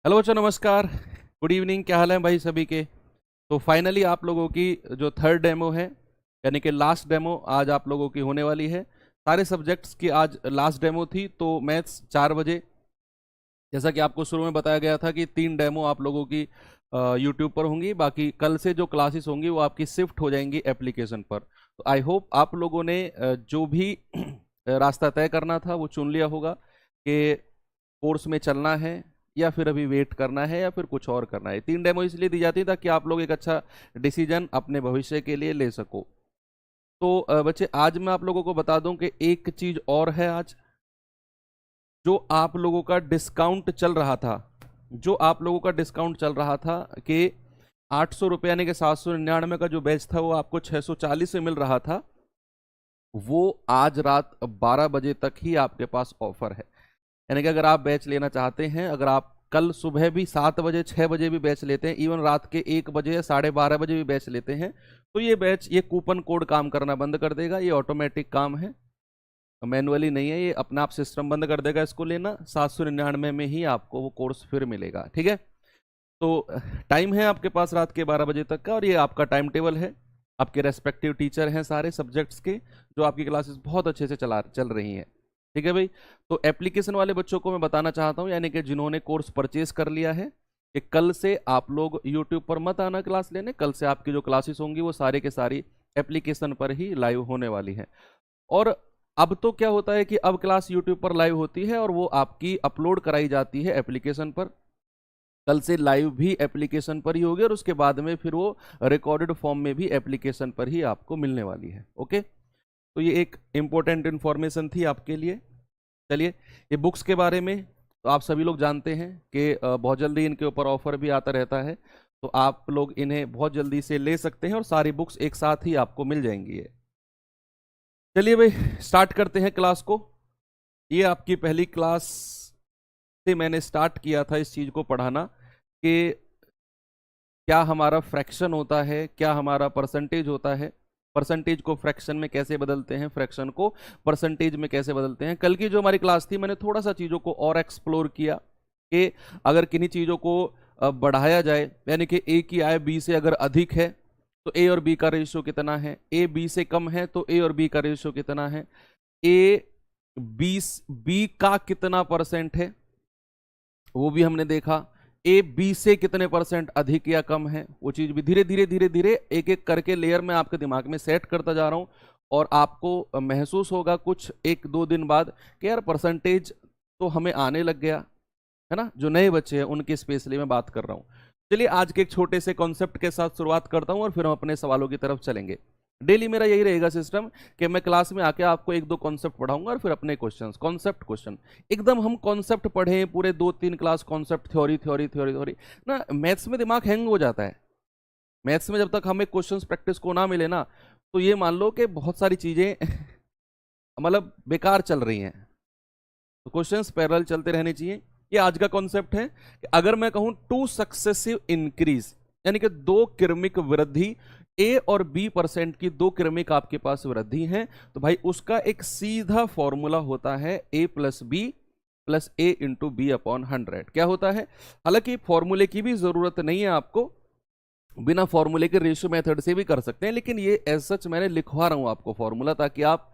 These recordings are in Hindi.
हेलो बच्चों, नमस्कार, गुड इवनिंग। क्या हाल है भाई सभी के। तो फाइनली आप लोगों की जो थर्ड डेमो है, यानी कि लास्ट डेमो आज आप लोगों की होने वाली है। सारे सब्जेक्ट्स की आज लास्ट डेमो थी। तो मैथ्स 4 बजे, जैसा कि आपको शुरू में बताया गया था कि 3 डेमो आप लोगों की यूट्यूब पर होंगी। बाकी कल से जो क्लासेस होंगी वो आपकी शिफ्ट हो जाएंगी एप्लीकेशन पर। तो आई होप आप लोगों ने जो भी रास्ता तय करना था वो चुन लिया होगा कि कोर्स में चलना है या फिर अभी वेट करना है या फिर कुछ और करना है। 3 डेमो इसलिए दी जाती है ताकि आप लोग एक अच्छा डिसीजन अपने भविष्य के लिए ले सको। तो बच्चे, आज मैं आप लोगों को बता दूं कि एक चीज और है। आज जो आप लोगों का डिस्काउंट चल रहा था, कि 800 रुपये यानी कि 799 का जो बैच था वो आपको 640 में मिल रहा था, वो आज रात 12 बजे तक ही आपके पास ऑफर है। यानी कि अगर आप बैच लेना चाहते हैं, अगर आप कल सुबह भी 7 बजे 6 बजे भी बैच लेते हैं, इवन रात के 1 बजे या 12:30 बजे भी बैच लेते हैं, तो ये बैच, ये कूपन कोड काम करना बंद कर देगा। ये ऑटोमेटिक काम है, मैनुअली नहीं है। ये अपना आप सिस्टम बंद कर देगा इसको लेना। 799 में ही आपको वो कोर्स फिर मिलेगा। ठीक है। तो टाइम है आपके पास रात के 12 बजे तक का, और ये आपका टाइम टेबल है। आपके रेस्पेक्टिव टीचर हैं सारे सब्जेक्ट्स के, जो आपकी क्लासेस बहुत अच्छे से चल रही हैं। ठीक है भाई। तो एप्लीकेशन वाले बच्चों को मैं बताना चाहता हूं, यानी कि जिन्होंने कोर्स परचेज कर लिया है, कि कल से आप लोग यूट्यूब पर मत आना क्लास लेने। कल से आपकी जो क्लासेस होंगी वो सारे के सारी एप्लीकेशन पर ही लाइव होने वाली है। और अब तो क्या होता है कि अब क्लास यूट्यूब पर लाइव होती है और वो आपकी अपलोड कराई जाती है एप्लीकेशन पर। कल से लाइव भी एप्लीकेशन पर ही होगी, और उसके बाद में फिर वो रिकॉर्डेड फॉर्म में भी एप्लीकेशन पर ही आपको मिलने वाली है। ओके। तो ये एक इम्पोर्टेंट इन्फॉर्मेशन थी आपके लिए। चलिए, ये बुक्स के बारे में तो आप सभी लोग जानते हैं कि बहुत जल्दी इनके ऊपर ऑफर भी आता रहता है। तो आप लोग इन्हें बहुत जल्दी से ले सकते हैं और सारी बुक्स एक साथ ही आपको मिल जाएंगी। चलिए भाई, स्टार्ट करते हैं क्लास को। ये आपकी पहली क्लास से मैंने स्टार्ट किया था इस चीज को पढ़ाना कि क्या हमारा फ्रैक्शन होता है, क्या हमारा परसेंटेज होता है, परसेंटेज को फ्रैक्शन में कैसे बदलते हैं, फ्रैक्शन को परसेंटेज में कैसे बदलते हैं। कल की जो हमारी क्लास थी, मैंने थोड़ा सा चीज़ों को और एक्सप्लोर किया कि अगर किन्हीं चीज़ों को बढ़ाया जाए, यानी कि ए की आय बी से अगर अधिक है तो ए और बी का रेशियो कितना है, ए बी से कम है तो ए और बी का रेशियो कितना है, ए बी का कितना परसेंट है वो भी हमने देखा, ए बी से कितने परसेंट अधिक या कम है वो चीज भी धीरे धीरे धीरे धीरे एक एक करके लेयर में आपके दिमाग में सेट करता जा रहा हूं। और आपको महसूस होगा कुछ 1-2 दिन बाद कि यार परसेंटेज तो हमें आने लग गया है ना। जो नए बच्चे हैं उनकी स्पेशली मैं बात कर रहा हूं। चलिए, आज के एक छोटे से कॉन्सेप्ट के साथ शुरुआत करता हूं और फिर हम अपने सवालों की तरफ चलेंगे। डेली मेरा यही रहेगा सिस्टम कि मैं क्लास में आके आपको 1-2 कॉन्सेप्ट पढ़ाऊंगा और फिर अपने क्वेश्चंस, कॉन्सेप्ट क्वेश्चन एकदम हम कॉन्सेप्ट पढ़ें पूरे 2-3 class concept, theory theory theory theory ना, मैथ्स में दिमाग हैंग हो जाता है। मैथ्स में जब तक हमें क्वेश्चंस प्रैक्टिस को ना मिले ना, तो ये मान लो कि बहुत सारी चीजें मतलब बेकार चल रही हैं। तो क्वेश्चंस पैरेलल चलते रहने चाहिए। ये आज का कॉन्सेप्ट है कि अगर मैं कहूं 2 सक्सेसिव इंक्रीज, यानी कि 2 क्रमिक वृद्धि, ए और बी परसेंट की 2 क्रमिक आपके पास वृद्धि है, तो भाई उसका एक सीधा फॉर्मूला होता है ए प्लस बी प्लस ए इंटू बी अपॉन 100। क्या होता है? हालांकि फॉर्मूले की भी जरूरत नहीं है आपको, बिना फॉर्मूले के रेशियो मेथड से भी कर सकते हैं, लेकिन ये एज सच मैंने लिखवा रहा हूं आपको फॉर्मूला, ताकि आप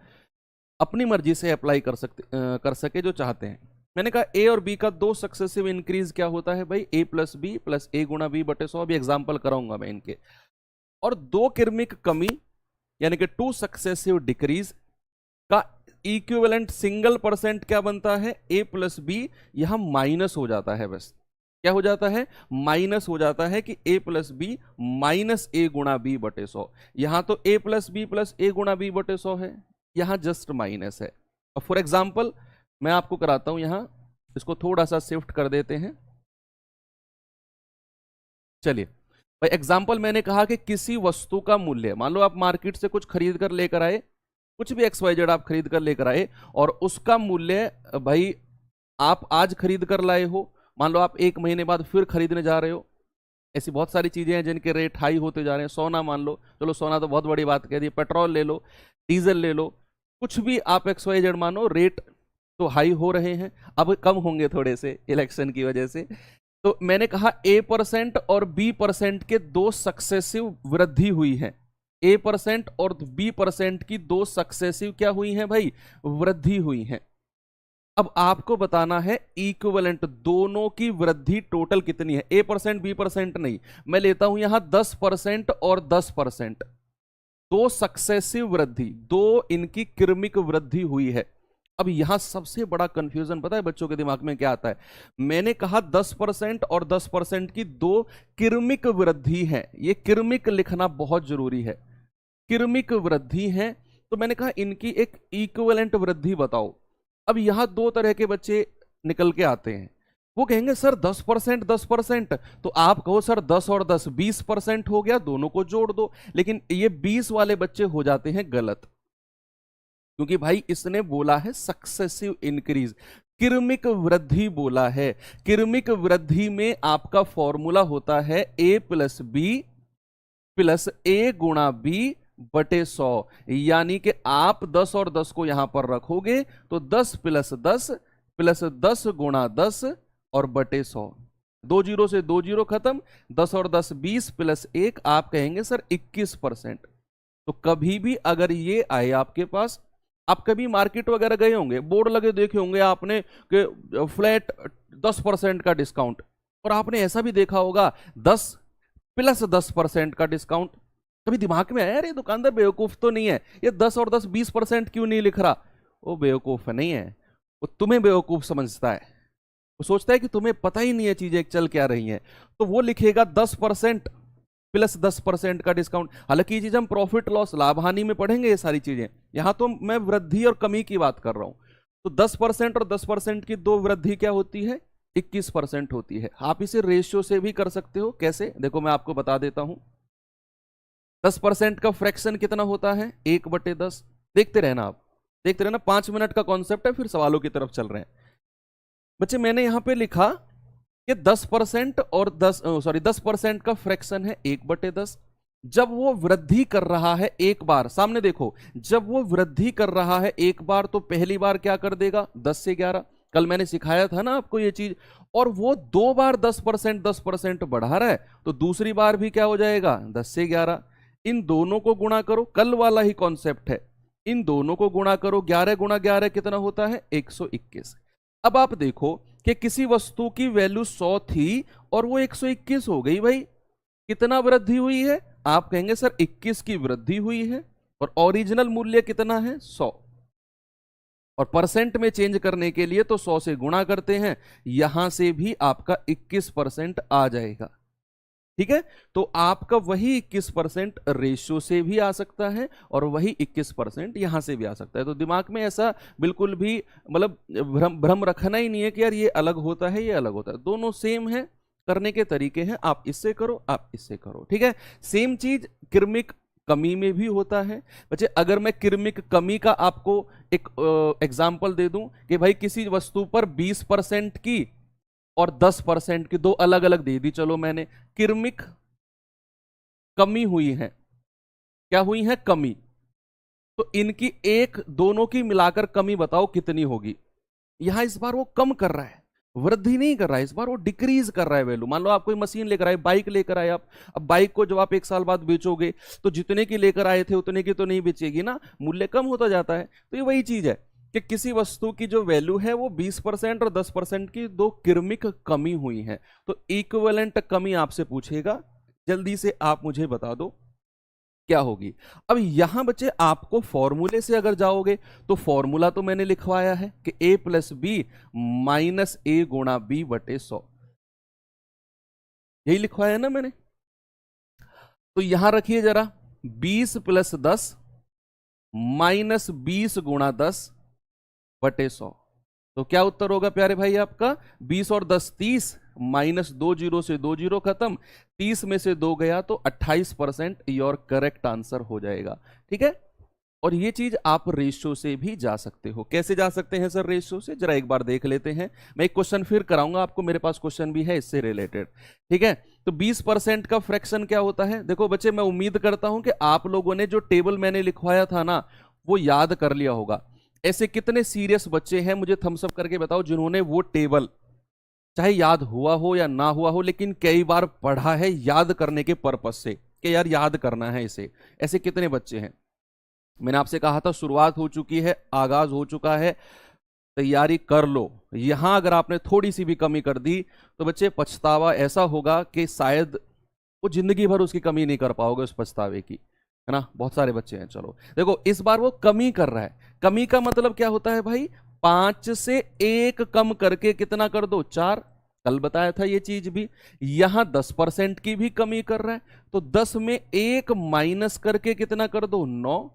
अपनी मर्जी से अप्लाई कर सके जो चाहते हैं। मैंने कहा ए और बी का 2 सक्सेसिव इंक्रीज क्या होता है भाई, ए प्लस बी प्लस ए गुणा बी बटे 100। अभी एग्जाम्पल कराऊंगा मैं इनके। और 2 क्रमिक कमी यानी कि 2 सक्सेसिव डिक्रीज का इक्विवेलेंट सिंगल परसेंट क्या बनता है, ए प्लस बी। यहां माइनस हो जाता है, बस क्या हो जाता है, माइनस हो जाता है कि ए प्लस बी माइनस ए गुणा बी बटे 100। यहां तो ए प्लस बी प्लस ए गुणा बी बटे 100 है, यहां जस्ट माइनस है। और फॉर एग्जाम्पल मैं आपको कराता हूं, यहां इसको थोड़ा सा शिफ्ट कर देते हैं। चलिए भाई, एग्जाम्पल मैंने कहा कि किसी वस्तु का मूल्य, मान लो आप मार्केट से कुछ खरीद कर लेकर आए, कुछ भी XYZ आप खरीद कर लेकर आए, और उसका मूल्य भाई आप आज खरीद कर लाए हो, मान लो आप 1 महीने बाद फिर खरीदने जा रहे हो। ऐसी बहुत सारी चीजें हैं जिनके रेट हाई होते जा रहे हैं। सोना मान लो, चलो सोना तो बहुत बड़ी बात कह दी, पेट्रोल ले लो, डीजल ले लो, कुछ भी आप XYZ मानो, रेट तो हाई हो रहे हैं। अब कम होंगे थोड़े से इलेक्शन की वजह से, तो मैंने कहा A% और B% के दो सक्सेसिव वृद्धि हुई है। A% और B% की दो सक्सेसिव क्या हुई है भाई, वृद्धि हुई है। अब आपको बताना है इक्विवेलेंट दोनों की वृद्धि टोटल कितनी है। A% B% नहीं, मैं लेता हूं यहां 10% और 10%, दो सक्सेसिव वृद्धि, दो इनकी क्रमिक वृद्धि हुई है। अब यहां सबसे बड़ा कंफ्यूजन पता है बच्चों के दिमाग में क्या आता है, मैंने कहा 10% और 10% की दो क्रमिक वृद्धि है, ये क्रमिक लिखना बहुत जरूरी है, क्रमिक वृद्धि है। तो मैंने कहा इनकी एक इक्विवेलेंट वृद्धि बताओ। अब यहां दो तरह के बच्चे निकल के आते हैं, वो कहेंगे सर 10% 10%, तो आप कहो सर 10 और 10 20% हो गया, दोनों को जोड़ दो। लेकिन ये 20 वाले बच्चे हो जाते हैं गलत, क्योंकि भाई इसने बोला है सक्सेसिव इंक्रीज, क्रमिक वृद्धि बोला है। क्रमिक वृद्धि में आपका फॉर्मूला होता है A plus B plus A गुणा बी बटे 100, यानी कि आप 10 और 10 को यहां पर रखोगे तो 10 प्लस 10 गुणा 10 और बटे 100, 2 जीरो से 2 जीरो खत्म, 10 और 10 20 प्लस 1 आप कहेंगे सर 21%। तो कभी भी अगर ये आए आपके पास, आप कभी मार्केट वगैरह गए होंगे, बोर्ड लगे देखे होंगे आपने कि फ्लैट 10% का डिस्काउंट, और आपने ऐसा भी देखा होगा 10 प्लस 10% का डिस्काउंट। कभी दिमाग में आया यार ये दुकानदार बेवकूफ तो नहीं है, ये 10 और 10 20% क्यों नहीं लिख रहा? वो बेवकूफ नहीं है, वो तुम्हें बेवकूफ समझता है, वो सोचता है कि तुम्हें पता ही नहीं है चीजें चल क्या रही हैं, तो वो लिखेगा 10% प्लस 10% का डिस्काउंट। हालांकि ये चीज हम प्रॉफिट लॉस लाभ हानि में पढ़ेंगे ये सारी चीजें, यहां तो मैं वृद्धि और कमी की बात कर रहा हूं। तो 10% और 10% की दो वृद्धि क्या होती है, 21% होती है। आप इसे रेशियो से भी कर सकते हो, कैसे देखो मैं आपको बता देता हूं। 10% का फ्रैक्शन कितना होता है, 1/10। देखते रहना आप, देखते रहना, 5 मिनट का कॉन्सेप्ट है, फिर सवालों की तरफ चल रहे हैं बच्चे। मैंने यहां पे लिखा कि 10% और 10% का फ्रैक्शन है 1/10। जब वो वृद्धि कर रहा है एक बार, सामने देखो, जब वो वृद्धि कर रहा है एक बार तो पहली बार क्या कर देगा 10 से 11, कल मैंने सिखाया था ना आपको ये चीज। और वो दो बार 10% बढ़ा रहा है तो दूसरी बार भी क्या हो जाएगा 10 से 11। इन दोनों को गुणा करो, कल वाला ही कॉन्सेप्ट है, इन दोनों को गुणा करो, 11 गुणा 11 कितना होता है 121। अब आप देखो कि किसी वस्तु की वैल्यू 100 थी और वो 121 हो गई, भाई कितना वृद्धि हुई है? आप कहेंगे सर 21 की वृद्धि हुई है, और ओरिजिनल मूल्य कितना है 100, और परसेंट में चेंज करने के लिए तो 100 से गुणा करते हैं, यहां से भी आपका 21% आ जाएगा। ठीक है, तो आपका वही 21% रेशियो से भी आ सकता है और वही 21% यहां से भी आ सकता है। तो दिमाग में ऐसा बिल्कुल भी मतलब भ्रम रखना ही नहीं है कि यार ये अलग होता है ये अलग होता है, दोनों सेम है, करने के तरीके हैं, आप इससे करो आप इससे करो। ठीक है, सेम चीज क्रमिक कमी में भी होता है बच्चे। अगर मैं क्रमिक कमी का आपको एक एग्जाम्पल दे दूं कि भाई किसी वस्तु पर 20% की और 10% की दो अलग अलग दे दी, चलो मैंने, क्रमिक कमी हुई है, क्या हुई है कमी, तो इनकी एक दोनों की मिलाकर कमी बताओ कितनी होगी। यहां इस बार वो कम कर रहा है, वृद्धि नहीं कर रहा है, इस बार वो डिक्रीज कर रहा है वैल्यू। मान लो आप कोई मशीन लेकर आए, बाइक लेकर आए आप, अब बाइक को जब आप 1 साल बाद बेचोगे तो जितने की लेकर आए थे उतने की तो नहीं बेचेगी ना, मूल्य कम होता जाता है। तो ये वही चीज है कि किसी वस्तु की जो वैल्यू है वो 20% और 10% की दो क्रमिक कमी हुई है। तो इक्विवेलेंट कमी आपसे पूछेगा, जल्दी से आप मुझे बता दो क्या होगी। अब यहां बच्चे आपको फॉर्मूले से अगर जाओगे तो फॉर्मूला तो मैंने लिखवाया है कि A plus B minus A गुणा बी बटे 100, यही लिखवाया ना मैंने। तो यहां रखिए जरा 20 प्लस 10 माइनस 20 गुणा 10 बटे 100, तो क्या उत्तर होगा प्यारे भाई आपका 20 और 10 30, माइनस 2 जीरो से 2 जीरो खत्म, 30 में से 2 गया तो 28% योर करेक्ट आंसर हो जाएगा। ठीक है, और ये चीज आप रेशियो से भी जा सकते हो। कैसे जा सकते हैं सर रेशियो से, जरा एक बार देख लेते हैं। मैं एक क्वेश्चन फिर कराऊंगा आपको, मेरे पास क्वेश्चन भी है इससे रिलेटेड। ठीक है, तो 20% का फ्रैक्शन क्या होता है? देखो बच्चे, मैं उम्मीद करता हूं कि आप लोगों ने जो टेबल मैंने लिखवाया था ना वो याद कर लिया होगा। ऐसे कितने सीरियस बच्चे हैं मुझे थम्स अप करके बताओ जिन्होंने वो टेबल चाहे याद हुआ हो या ना हुआ हो, लेकिन कई बार पढ़ा है याद करने के पर्पस से कि यार याद करना है इसे। ऐसे कितने बच्चे हैं? मैंने आपसे कहा था शुरुआत हो चुकी है, आगाज हो चुका है, तैयारी कर लो। यहां अगर आपने थोड़ी सी भी कमी कर दी तो बच्चे पछतावा ऐसा होगा कि शायद वो जिंदगी भर उसकी कमी नहीं कर पाओगे उस पछतावे की, है ना। बहुत सारे बच्चे हैं। चलो देखो, इस बार वो कमी कर रहा है। कमी का मतलब क्या होता है भाई? 5 से 1 कम करके कितना कर दो? 4। कल बताया था ये चीज भी। यहां 10% की भी कमी कर रहा है, तो 10 में 1 माइनस करके कितना कर दो? 9।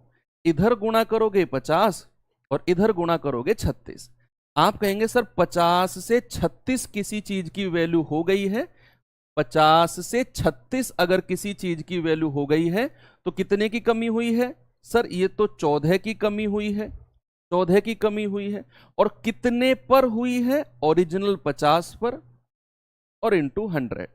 इधर गुणा करोगे 50 और इधर गुणा करोगे 36। आप कहेंगे सर 50 से 36 किसी चीज की वैल्यू हो गई है। 50 से 36 अगर किसी चीज की वैल्यू हो गई है तो कितने की कमी हुई है? सर ये तो 14 की कमी हुई है। 14 की कमी हुई है। और कितने पर हुई है? ओरिजिनल 50 पर और इंटू 100।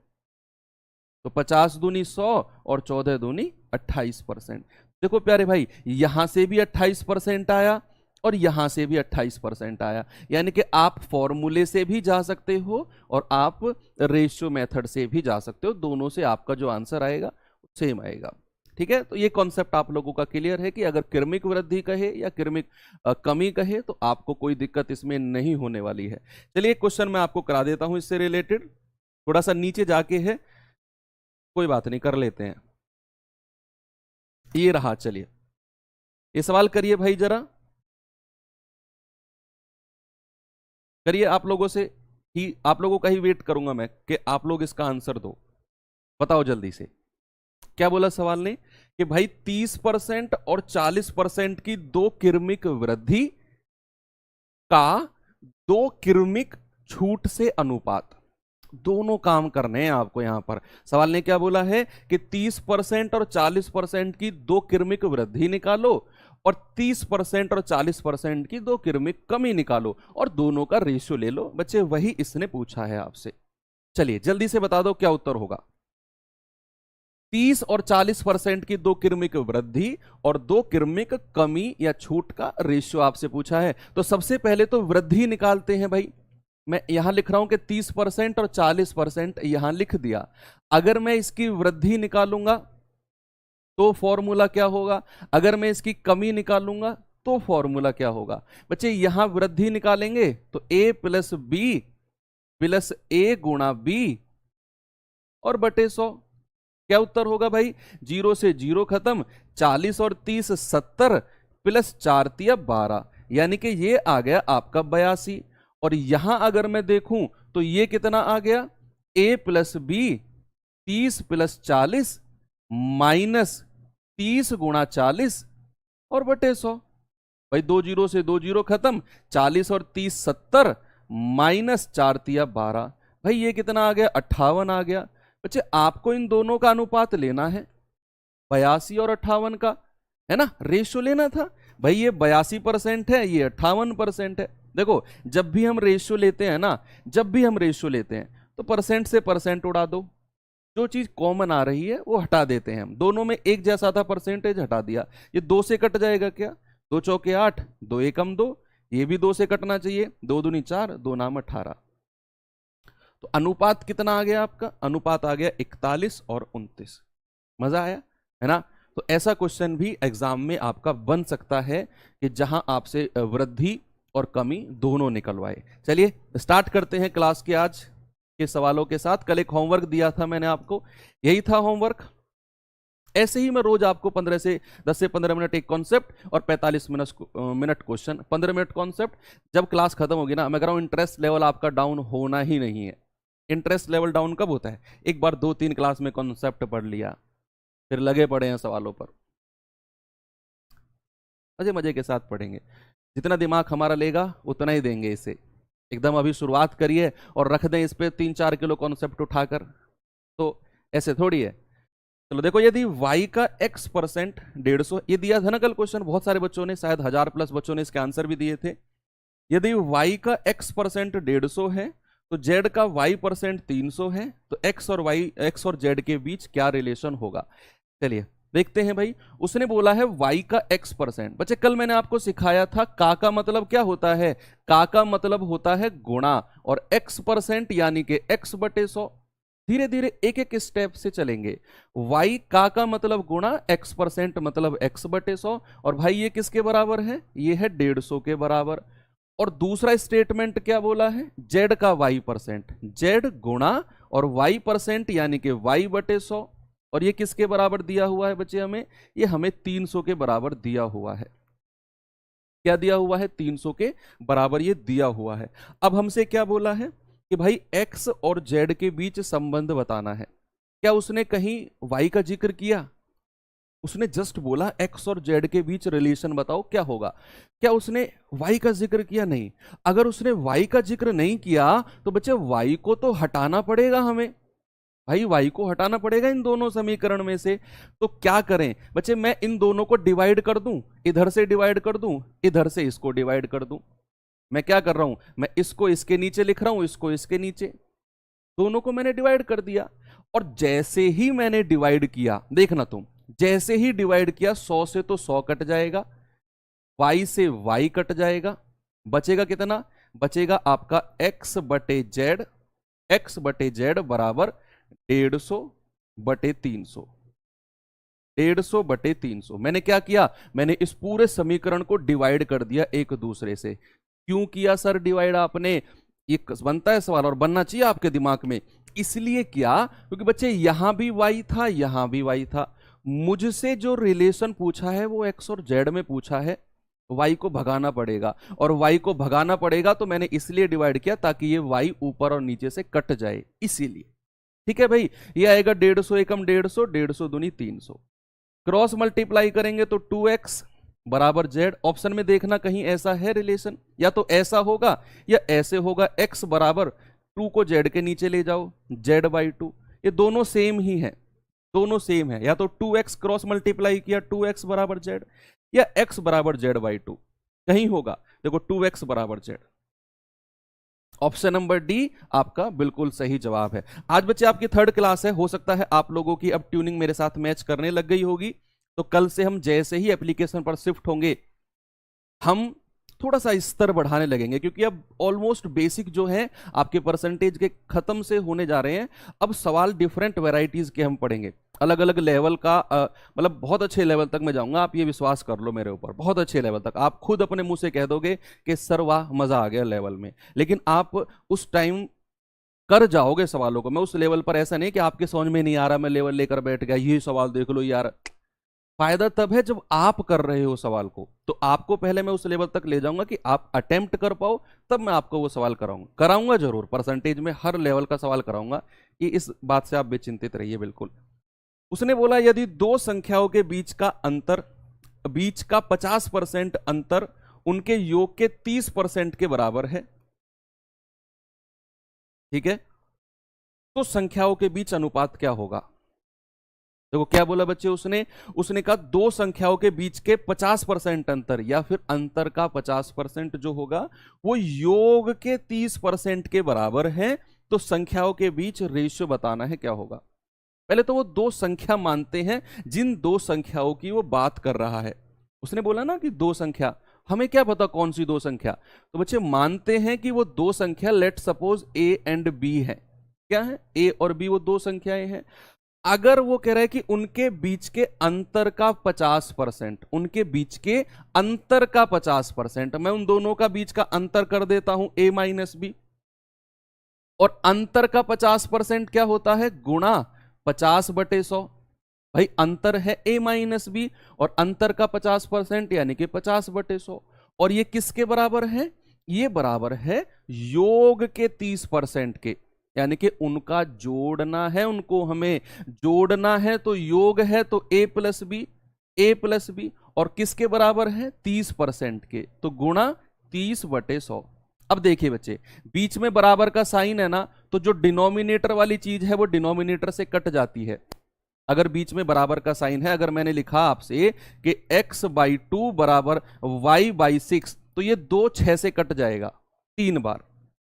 तो 50 दूनी 100 और 14 दूनी 28%। देखो प्यारे भाई, यहां से भी 28% आया और यहां से भी 28% आया। यानी कि आप फॉर्मूले से भी जा सकते हो और आप रेशियो मेथड से भी जा सकते हो। दोनों से आपका जो आंसर आएगा सेम आएगा। ठीक है, तो ये कॉन्सेप्ट आप लोगों का क्लियर है कि अगर क्रमिक वृद्धि कहे या क्रमिक कमी कहे तो आपको कोई दिक्कत इसमें नहीं होने वाली है। चलिए एक क्वेश्चन मैं आपको करा देता हूं इससे रिलेटेड, थोड़ा सा नीचे जाके है, कोई बात नहीं, कर लेते हैं। ये रहा, चलिए ये सवाल करिए भाई, जरा करिए। आप लोगों से ही, आप लोगों का ही वेट करूंगा मैं कि आप लोग इसका आंसर दो। बताओ जल्दी से, क्या बोला सवाल ने? कि भाई 30% और 40% की दो क्रमिक वृद्धि का दो क्रमिक छूट से अनुपात। दोनों काम करने हैं आपको यहां पर। सवाल ने क्या बोला है कि 30% और 40% की दो क्रमिक वृद्धि निकालो और 30% और 40% की दो क्रमिक कमी निकालो और दोनों का रेशियो ले लो। बच्चे वही इसने पूछा है आपसे। चलिए जल्दी से बता दो क्या उत्तर होगा। 30 और 40% की दो क्रमिक वृद्धि और दो क्रमिक कमी या छूट का रेशियो आपसे पूछा है। तो सबसे पहले तो वृद्धि निकालते हैं भाई। मैं यहां लिख रहा हूं कि 30% और 40% यहां लिख दिया। अगर मैं इसकी वृद्धि निकालूंगा तो फॉर्मूला क्या होगा? अगर मैं इसकी कमी निकालूंगा तो फॉर्मूला क्या होगा? बच्चे यहां वृद्धि निकालेंगे तो a प्लस बी प्लस ए गुणा बी और बटे 100। क्या उत्तर होगा भाई? 0 से 0 खत्म, 40 और 30 70 प्लस 4 तिया 12, यानी कि ये आ गया आपका 82। और यहां अगर मैं देखूं तो ये कितना आ गया? a plus B 30 plus 40 minus 30 गुणा 40 और बटे 100। भाई 2 0 से 2 0 खत्म, 40 और 30 70 माइनस 4 तिया 12। भाई ये कितना आ गया? 58 आ गया। बच्चे आपको इन दोनों का अनुपात लेना है, 82 और 58 का, है ना, रेशियो लेना था। भाई ये 82% है, ये 58% है। देखो जब भी हम रेशियो लेते हैं ना, जब भी हम रेशियो लेते हैं तो परसेंट से परसेंट उड़ा दो, जो चीज कॉमन आ रही है वो हटा देते हैं हम। दोनों में एक जैसा था, परसेंटेज हटा दिया। ये 2 से कट जाएगा क्या? 2 चौके 8, 2 एकम 2, ये भी 2 से कटना चाहिए, 2 दूनी 4, 2 नाम 18। तो अनुपात कितना आ गया आपका? अनुपात आ गया 41 और 29। मजा आया, है ना। तो ऐसा क्वेश्चन भी एग्जाम में आपका बन सकता है कि जहां आपसे वृद्धि और कमी दोनों निकलवाए। चलिए स्टार्ट करते हैं क्लास के आज के सवालों के साथ। कल एक होमवर्क दिया था मैंने आपको, यही था होमवर्क। ऐसे ही मैं रोज आपको 10 से 15 मिनट एक कॉन्सेप्ट और 45 मिनट क्वेश्चन, 15 मिनट कॉन्सेप्ट। जब क्लास खत्म होगी ना, मैं कह रहा हूं इंटरेस्ट लेवल आपका डाउन होना ही नहीं है। इंटरेस्ट लेवल डाउन कब होता है? एक बार 2-3 क्लास में कॉन्सेप्ट पढ़ लिया, फिर लगे पड़े हैं सवालों पर। मजे मजे के साथ पढ़ेंगे, जितना दिमाग हमारा लेगा उतना ही देंगे इसे। एकदम अभी शुरुआत करिए और रख दें इस पे 3-4 किलो कॉन्सेप्ट उठाकर, तो ऐसे थोड़ी है। चलो देखो, यदि y का x% 150, ये दिया था ना कल क्वेश्चन, बहुत सारे बच्चों ने, शायद 1000+ बच्चों ने इसके आंसर भी दिए थे। यदि y का x% 150 है तो z का y% 300 है, तो x और z के बीच क्या रिलेशन होगा? चलिए देखते हैं भाई, उसने बोला है y का x%। बच्चे कल मैंने आपको सिखाया था का मतलब क्या होता है, का मतलब होता है गुणा, और x% यानी कि x/100। धीरे धीरे एक एक स्टेप से चलेंगे। y का मतलब गुणा, x% मतलब x/100, और भाई ये किसके बराबर है, ये है 150 के बराबर। और दूसरा स्टेटमेंट क्या बोला है, z का y%, z गुणा और y% यानी कि y/100, और ये किसके बराबर दिया हुआ है बच्चे हमें, ये हमें 300 के बराबर दिया हुआ है। क्या दिया हुआ है, 300 के बराबर ये दिया हुआ है। अब हमसे क्या बोला है कि भाई x और z के बीच संबंध बताना है। क्या उसने कहीं y का जिक्र किया, उसने जस्ट बोला x और z के बीच रिलेशन बताओ क्या होगा। क्या उसने y का जिक्र किया, नहीं। अगर उसने y का जिक्र नहीं किया तो बच्चे y को तो हटाना पड़ेगा हमें, भाई y को हटाना पड़ेगा इन दोनों समीकरण में से। तो क्या करें बच्चे, मैं इन दोनों को डिवाइड कर दूं, इधर से डिवाइड कर दूं, इधर से इसको डिवाइड कर दूं। मैं क्या कर रहा हूं, मैं इसको इसके नीचे लिख रहा हूं, इसको इसके नीचे, दोनों को मैंने डिवाइड कर दिया। और जैसे ही मैंने डिवाइड किया, देखना तुम, जैसे ही डिवाइड किया 100 से तो 100 कट जाएगा, y से y कट जाएगा, बचेगा कितना, बचेगा आपका x/z, x/z बराबर 150/300। 150/300 मैंने क्या किया, मैंने इस पूरे समीकरण को डिवाइड कर दिया एक दूसरे से। क्यों किया सर डिवाइड आपने, ये बनता है सवाल और बनना चाहिए आपके दिमाग में। इसलिए किया क्योंकि बच्चे यहां भी y था, यहां भी y था। मुझसे जो रिलेशन पूछा है वो x और z में पूछा है, y को भगाना पड़ेगा, और y को भगाना पड़ेगा तो मैंने इसलिए डिवाइड किया ताकि ये y ऊपर और नीचे से कट जाए, इसीलिए। ठीक है भाई, ये आएगा 150 एकम 150, 150 दूनी 300, क्रॉस मल्टीप्लाई करेंगे तो 2x बराबर z। ऑप्शन में देखना कहीं ऐसा है रिलेशन, या तो ऐसा होगा या ऐसे होगा, x बराबर 2 को z के नीचे ले जाओ, z/2। ये दोनों सेम ही है, दोनों सेम है। या तो 2x क्रॉस मल्टीप्लाई किया 2x बराबर z, या x बराबर z/2, कहीं होगा। देखो 2x बराबर z, ऑप्शन नंबर डी आपका बिल्कुल सही जवाब है। आज बच्चे आपकी 3rd क्लास है, हो सकता है आप लोगों की अब ट्यूनिंग मेरे साथ मैच करने लग गई होगी। तो कल से हम जैसे ही एप्लीकेशन पर शिफ्ट होंगे, हम थोड़ा सा स्तर बढ़ाने लगेंगे, क्योंकि अब ऑलमोस्ट बेसिक जो है आपके परसेंटेज के खत्म से होने जा रहे हैं। अब सवाल डिफरेंट वैरायटीज के हम पढ़ेंगे, अलग अलग लेवल का, मतलब बहुत अच्छे लेवल तक मैं जाऊंगा, आप ये विश्वास कर लो मेरे ऊपर, बहुत अच्छे लेवल तक। आप खुद अपने मुंह से कह दोगे कि सर वाह मजा आ गया लेवल में, लेकिन आप उस टाइम कर जाओगे सवालों को। मैं उस लेवल पर ऐसा नहीं कि आपके समझ में नहीं आ रहा, मैं लेवल लेकर बैठ गया, ये सवाल देख लो यार। फायदा तब है जब आप कर रहे हो सवाल को, तो आपको पहले मैं उस लेवल तक ले जाऊंगा कि आप अटेम्प्ट कर पाओ, तब मैं आपको वो सवाल कराऊंगा जरूर, परसेंटेज में हर लेवल का सवाल कराऊंगा, कि इस बात से आप बेचिंतित रहिए बिल्कुल। उसने बोला यदि दो संख्याओं के बीच का 50% अंतर उनके योग के 30% के बराबर है, ठीक है, तो संख्याओं के बीच अनुपात क्या होगा। देखो क्या बोला बच्चे, उसने कहा दो संख्याओं के बीच के 50% अंतर, या फिर अंतर का 50% जो होगा वो योग के 30% के बराबर है, तो संख्याओं के बीच रेशियो बताना है क्या होगा। पहले तो वो दो संख्या मानते हैं, जिन दो संख्याओं की वो बात कर रहा है। उसने बोला ना कि दो संख्या, हमें क्या पता कौन सी दो संख्या, तो बच्चे मानते हैं कि वो दो संख्या let suppose A and B है। क्या है, ए और बी वो दो संख्याएं हैं। अगर वो कह रहा है कि उनके बीच के अंतर का 50%, उनके बीच के अंतर का 50%, मैं उन दोनों का बीच का अंतर कर देता हूं a माइनस बी, और अंतर का 50% क्या होता है, गुणा 50/100। भाई अंतर है a माइनस बी, और अंतर का 50% यानी कि 50/100, और ये किसके बराबर है, ये बराबर है योग के 30% के, यानी कि उनका जोड़ना है, उनको हमें जोड़ना है, तो योग है तो a प्लस बी, और किसके बराबर है 30% के, तो गुणा 30/100। अब देखिए बच्चे, बीच में बराबर का साइन है ना, तो जो डिनोमिनेटर वाली चीज है वो डिनोमिनेटर से कट जाती है। अगर बीच में बराबर का साइन है, अगर मैंने लिखा आपसे कि x/2 बराबर y/6, तो ये 2 6 से कट जाएगा 3 बार,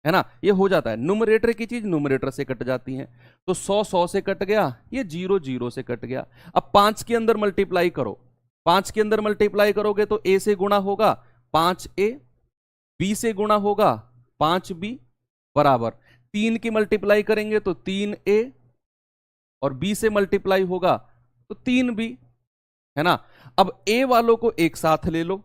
है ना, ये हो जाता है। न्यूमरेटर की चीज न्यूमरेटर से कट जाती है, तो 100 से कट गया, ये 0 से कट गया। अब 5 के अंदर मल्टीप्लाई करो, 5 के अंदर मल्टीप्लाई करोगे तो a से गुणा होगा 5a, b से गुणा होगा 5b, बराबर 3 की मल्टीप्लाई करेंगे तो 3a, और b से मल्टीप्लाई होगा तो 3b, है ना। अब a वालों को एक साथ ले लो,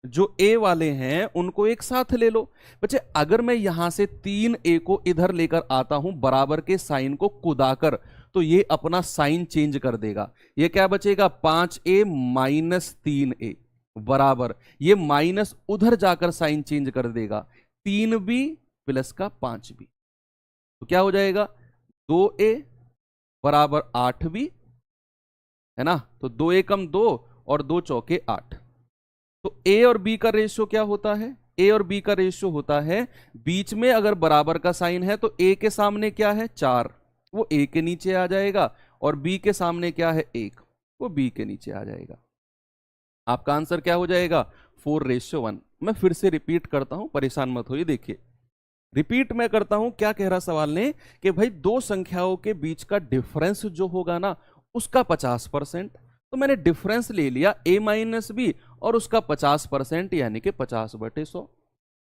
जो a वाले हैं उनको एक साथ ले लो। बच्चे अगर मैं यहां से 3a को इधर लेकर आता हूं बराबर के साइन को कुदाकर, तो ये अपना साइन चेंज कर देगा। ये क्या बचेगा, 5a माइनस 3a, बराबर ये माइनस उधर जाकर साइन चेंज कर देगा, 3b प्लस का 5b, तो क्या हो जाएगा 2a बराबर 8b, है ना। तो 2a कम 2 और 2 चौके 8। तो a और b का रेशियो क्या होता है, a और b का रेशियो होता है, बीच में अगर बराबर का साइन है तो a के सामने क्या है 4, वो a के नीचे आ जाएगा, और b के सामने क्या है 1, वो b के नीचे आ जाएगा। आपका आंसर क्या हो जाएगा 4:1। मैं फिर से रिपीट करता हूं, परेशान मत होइए। देखिए रिपीट मैं करता हूं, क्या कह रहा सवाल ने कि भाई दो संख्याओं के बीच का डिफरेंस जो होगा ना उसका 50%, तो मैंने डिफरेंस ले लिया a माइनस बी और उसका 50%, यानी कि 50/100।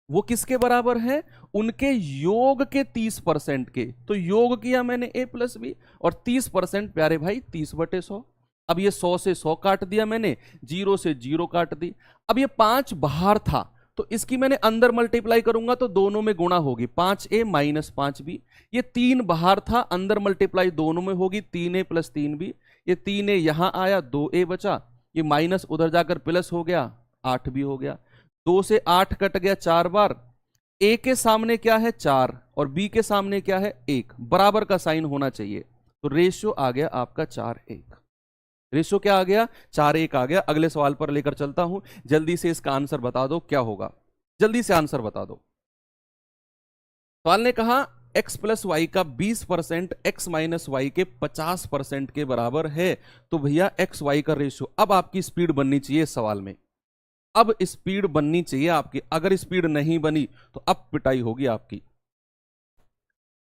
वो किसके बराबर है, उनके योग के 30% के। तो योग किया मैंने a प्लस बी, और 30% प्यारे भाई 30/100। अब ये 100 से 100 काट दिया मैंने, 0 से 0 काट दी। अब ये 5 बाहर था, तो इसकी मैंने अंदर मल्टीप्लाई करूंगा तो दोनों में गुणा होगी, 5a माइनस 5b। ये 3 बाहर था, अंदर मल्टीप्लाई दोनों में होगी, 3a प्लस 3b। ये 3a यहां आया, 2a बचा, ये माइनस उधर जाकर प्लस हो गया, 8b हो गया। 2 से 8 कट गया 4 बार, a के सामने क्या है 4 और b के सामने क्या है 1, बराबर का साइन होना चाहिए, तो रेशियो आ गया आपका 4:1। रेशियो क्या आ गया 4:1 आ गया। अगले सवाल पर लेकर चलता हूं, जल्दी से इसका आंसर बता दो क्या होगा, जल्दी से आंसर बता दो। सवाल ने कहा x प्लस वाई का 20% x माइनस वाई के 50% के बराबर है, तो भैया x y का रेशियो। अब आपकी स्पीड बननी चाहिए इस सवाल में, अब स्पीड बननी चाहिए आपकी। अगर स्पीड नहीं बनी तो अब पिटाई होगी आपकी,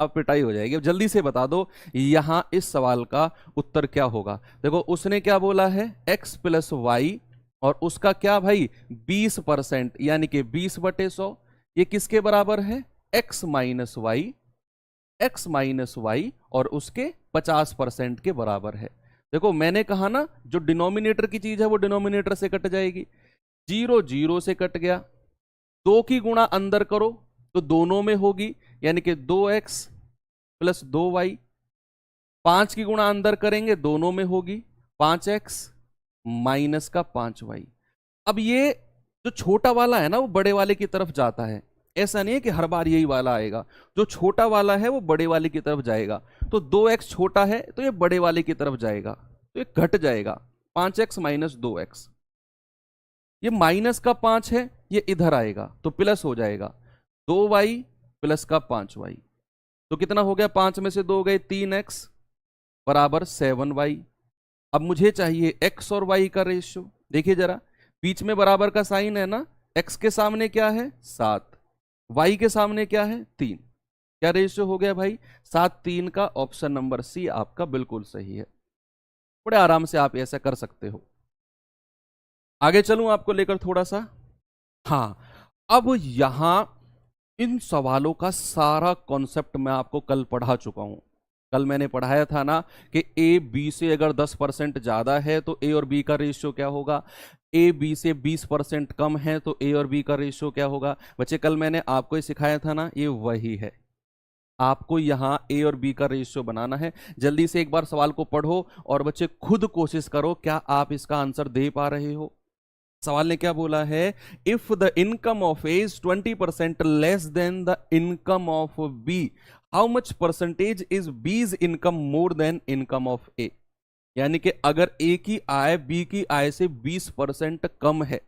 अब पिटाई हो जाएगी। अब जल्दी से बता दो यहां इस सवाल का उत्तर क्या होगा। देखो उसने क्या बोला है x प्लस वाई, और उसका क्या भाई 20%, यानी कि 20/100। ये किसके बराबर है x minus Y, x minus Y, और उसके 50% के बराबर है। देखो मैंने कहा ना जो डिनोमिनेटर की चीज है वो डिनोमिनेटर से कट जाएगी, 0 0 से कट गया। 2 की गुणा अंदर करो तो दोनों में होगी, यानी कि 2x प्लस 2y। 5 की गुणा अंदर करेंगे दोनों में होगी, 5x माइनस का 5y। अब ये जो छोटा वाला है ना वो बड़े वाले की तरफ जाता है, ऐसा नहीं है कि हर बार यही वाला आएगा। जो छोटा वाला है वो बड़े वाले की तरफ जाएगा, तो 2x छोटा है तो ये बड़े वाले की तरफ जाएगा, तो ये घट जाएगा, 5x माइनस 2x। ये माइनस का 5 है, ये इधर आएगा तो प्लस हो जाएगा, 2y प्लस का 5y। तो कितना हो गया, 5 में से 2 गए, 3x बराबर 7y। अब मुझे चाहिए x और y का रेशियो। देखिए जरा बीच में बराबर का साइन है ना, x के सामने क्या है 7, y के सामने क्या है 3। क्या रेशियो हो गया भाई 7:3 का। ऑप्शन नंबर सी आपका बिल्कुल सही है। बड़े आराम से आप ऐसा कर सकते हो। आगे चलूं आपको लेकर थोड़ा सा। हाँ, अब यहां इन सवालों का सारा कॉन्सेप्ट मैं आपको कल पढ़ा चुका हूं। कल मैंने पढ़ाया था ना कि ए बी से अगर 10% ज्यादा है तो ए और बी का रेशियो क्या होगा, ए बी से 20% कम है तो ए और बी का रेशियो क्या होगा। बच्चे कल मैंने आपको ही सिखाया था ना, ये वही है। आपको यहां ए और बी का रेशियो बनाना है। जल्दी से एक बार सवाल को पढ़ो और बच्चे खुद कोशिश करो, क्या आप इसका आंसर दे पा रहे हो। सवाल ने क्या बोला है, if the income of A is 20% less than the income of B, how much percentage is B's income more than income of A. यानी कि अगर ए की आय बी की आय से 20% कम है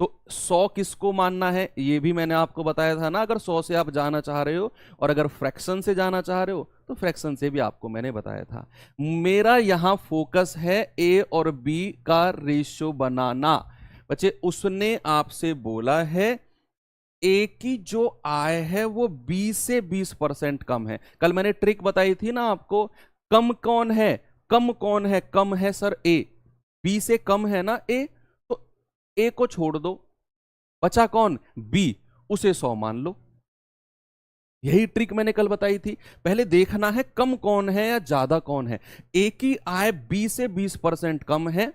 तो 100 किसको मानना है, ये भी मैंने आपको बताया था ना। अगर 100 से आप जाना चाह रहे हो और अगर फ्रैक्शन से जाना चाह रहे हो तो फ्रैक्शन से भी आपको मैंने बताया था। मेरा यहां फोकस है ए और बी का रेशियो बनाना। बच्चे उसने आपसे बोला है ए की जो आय है वो बी से 20% कम है। कल मैंने ट्रिक बताई थी ना आपको, कम कौन है, कम कौन है, कम है सर ए, बी से कम है ना ए, तो ए को छोड़ दो, बचा कौन, बी, उसे 100 मान लो। यही ट्रिक मैंने कल बताई थी। पहले देखना है कम कौन है या ज्यादा कौन है। ए की आय बी से 20% कम है,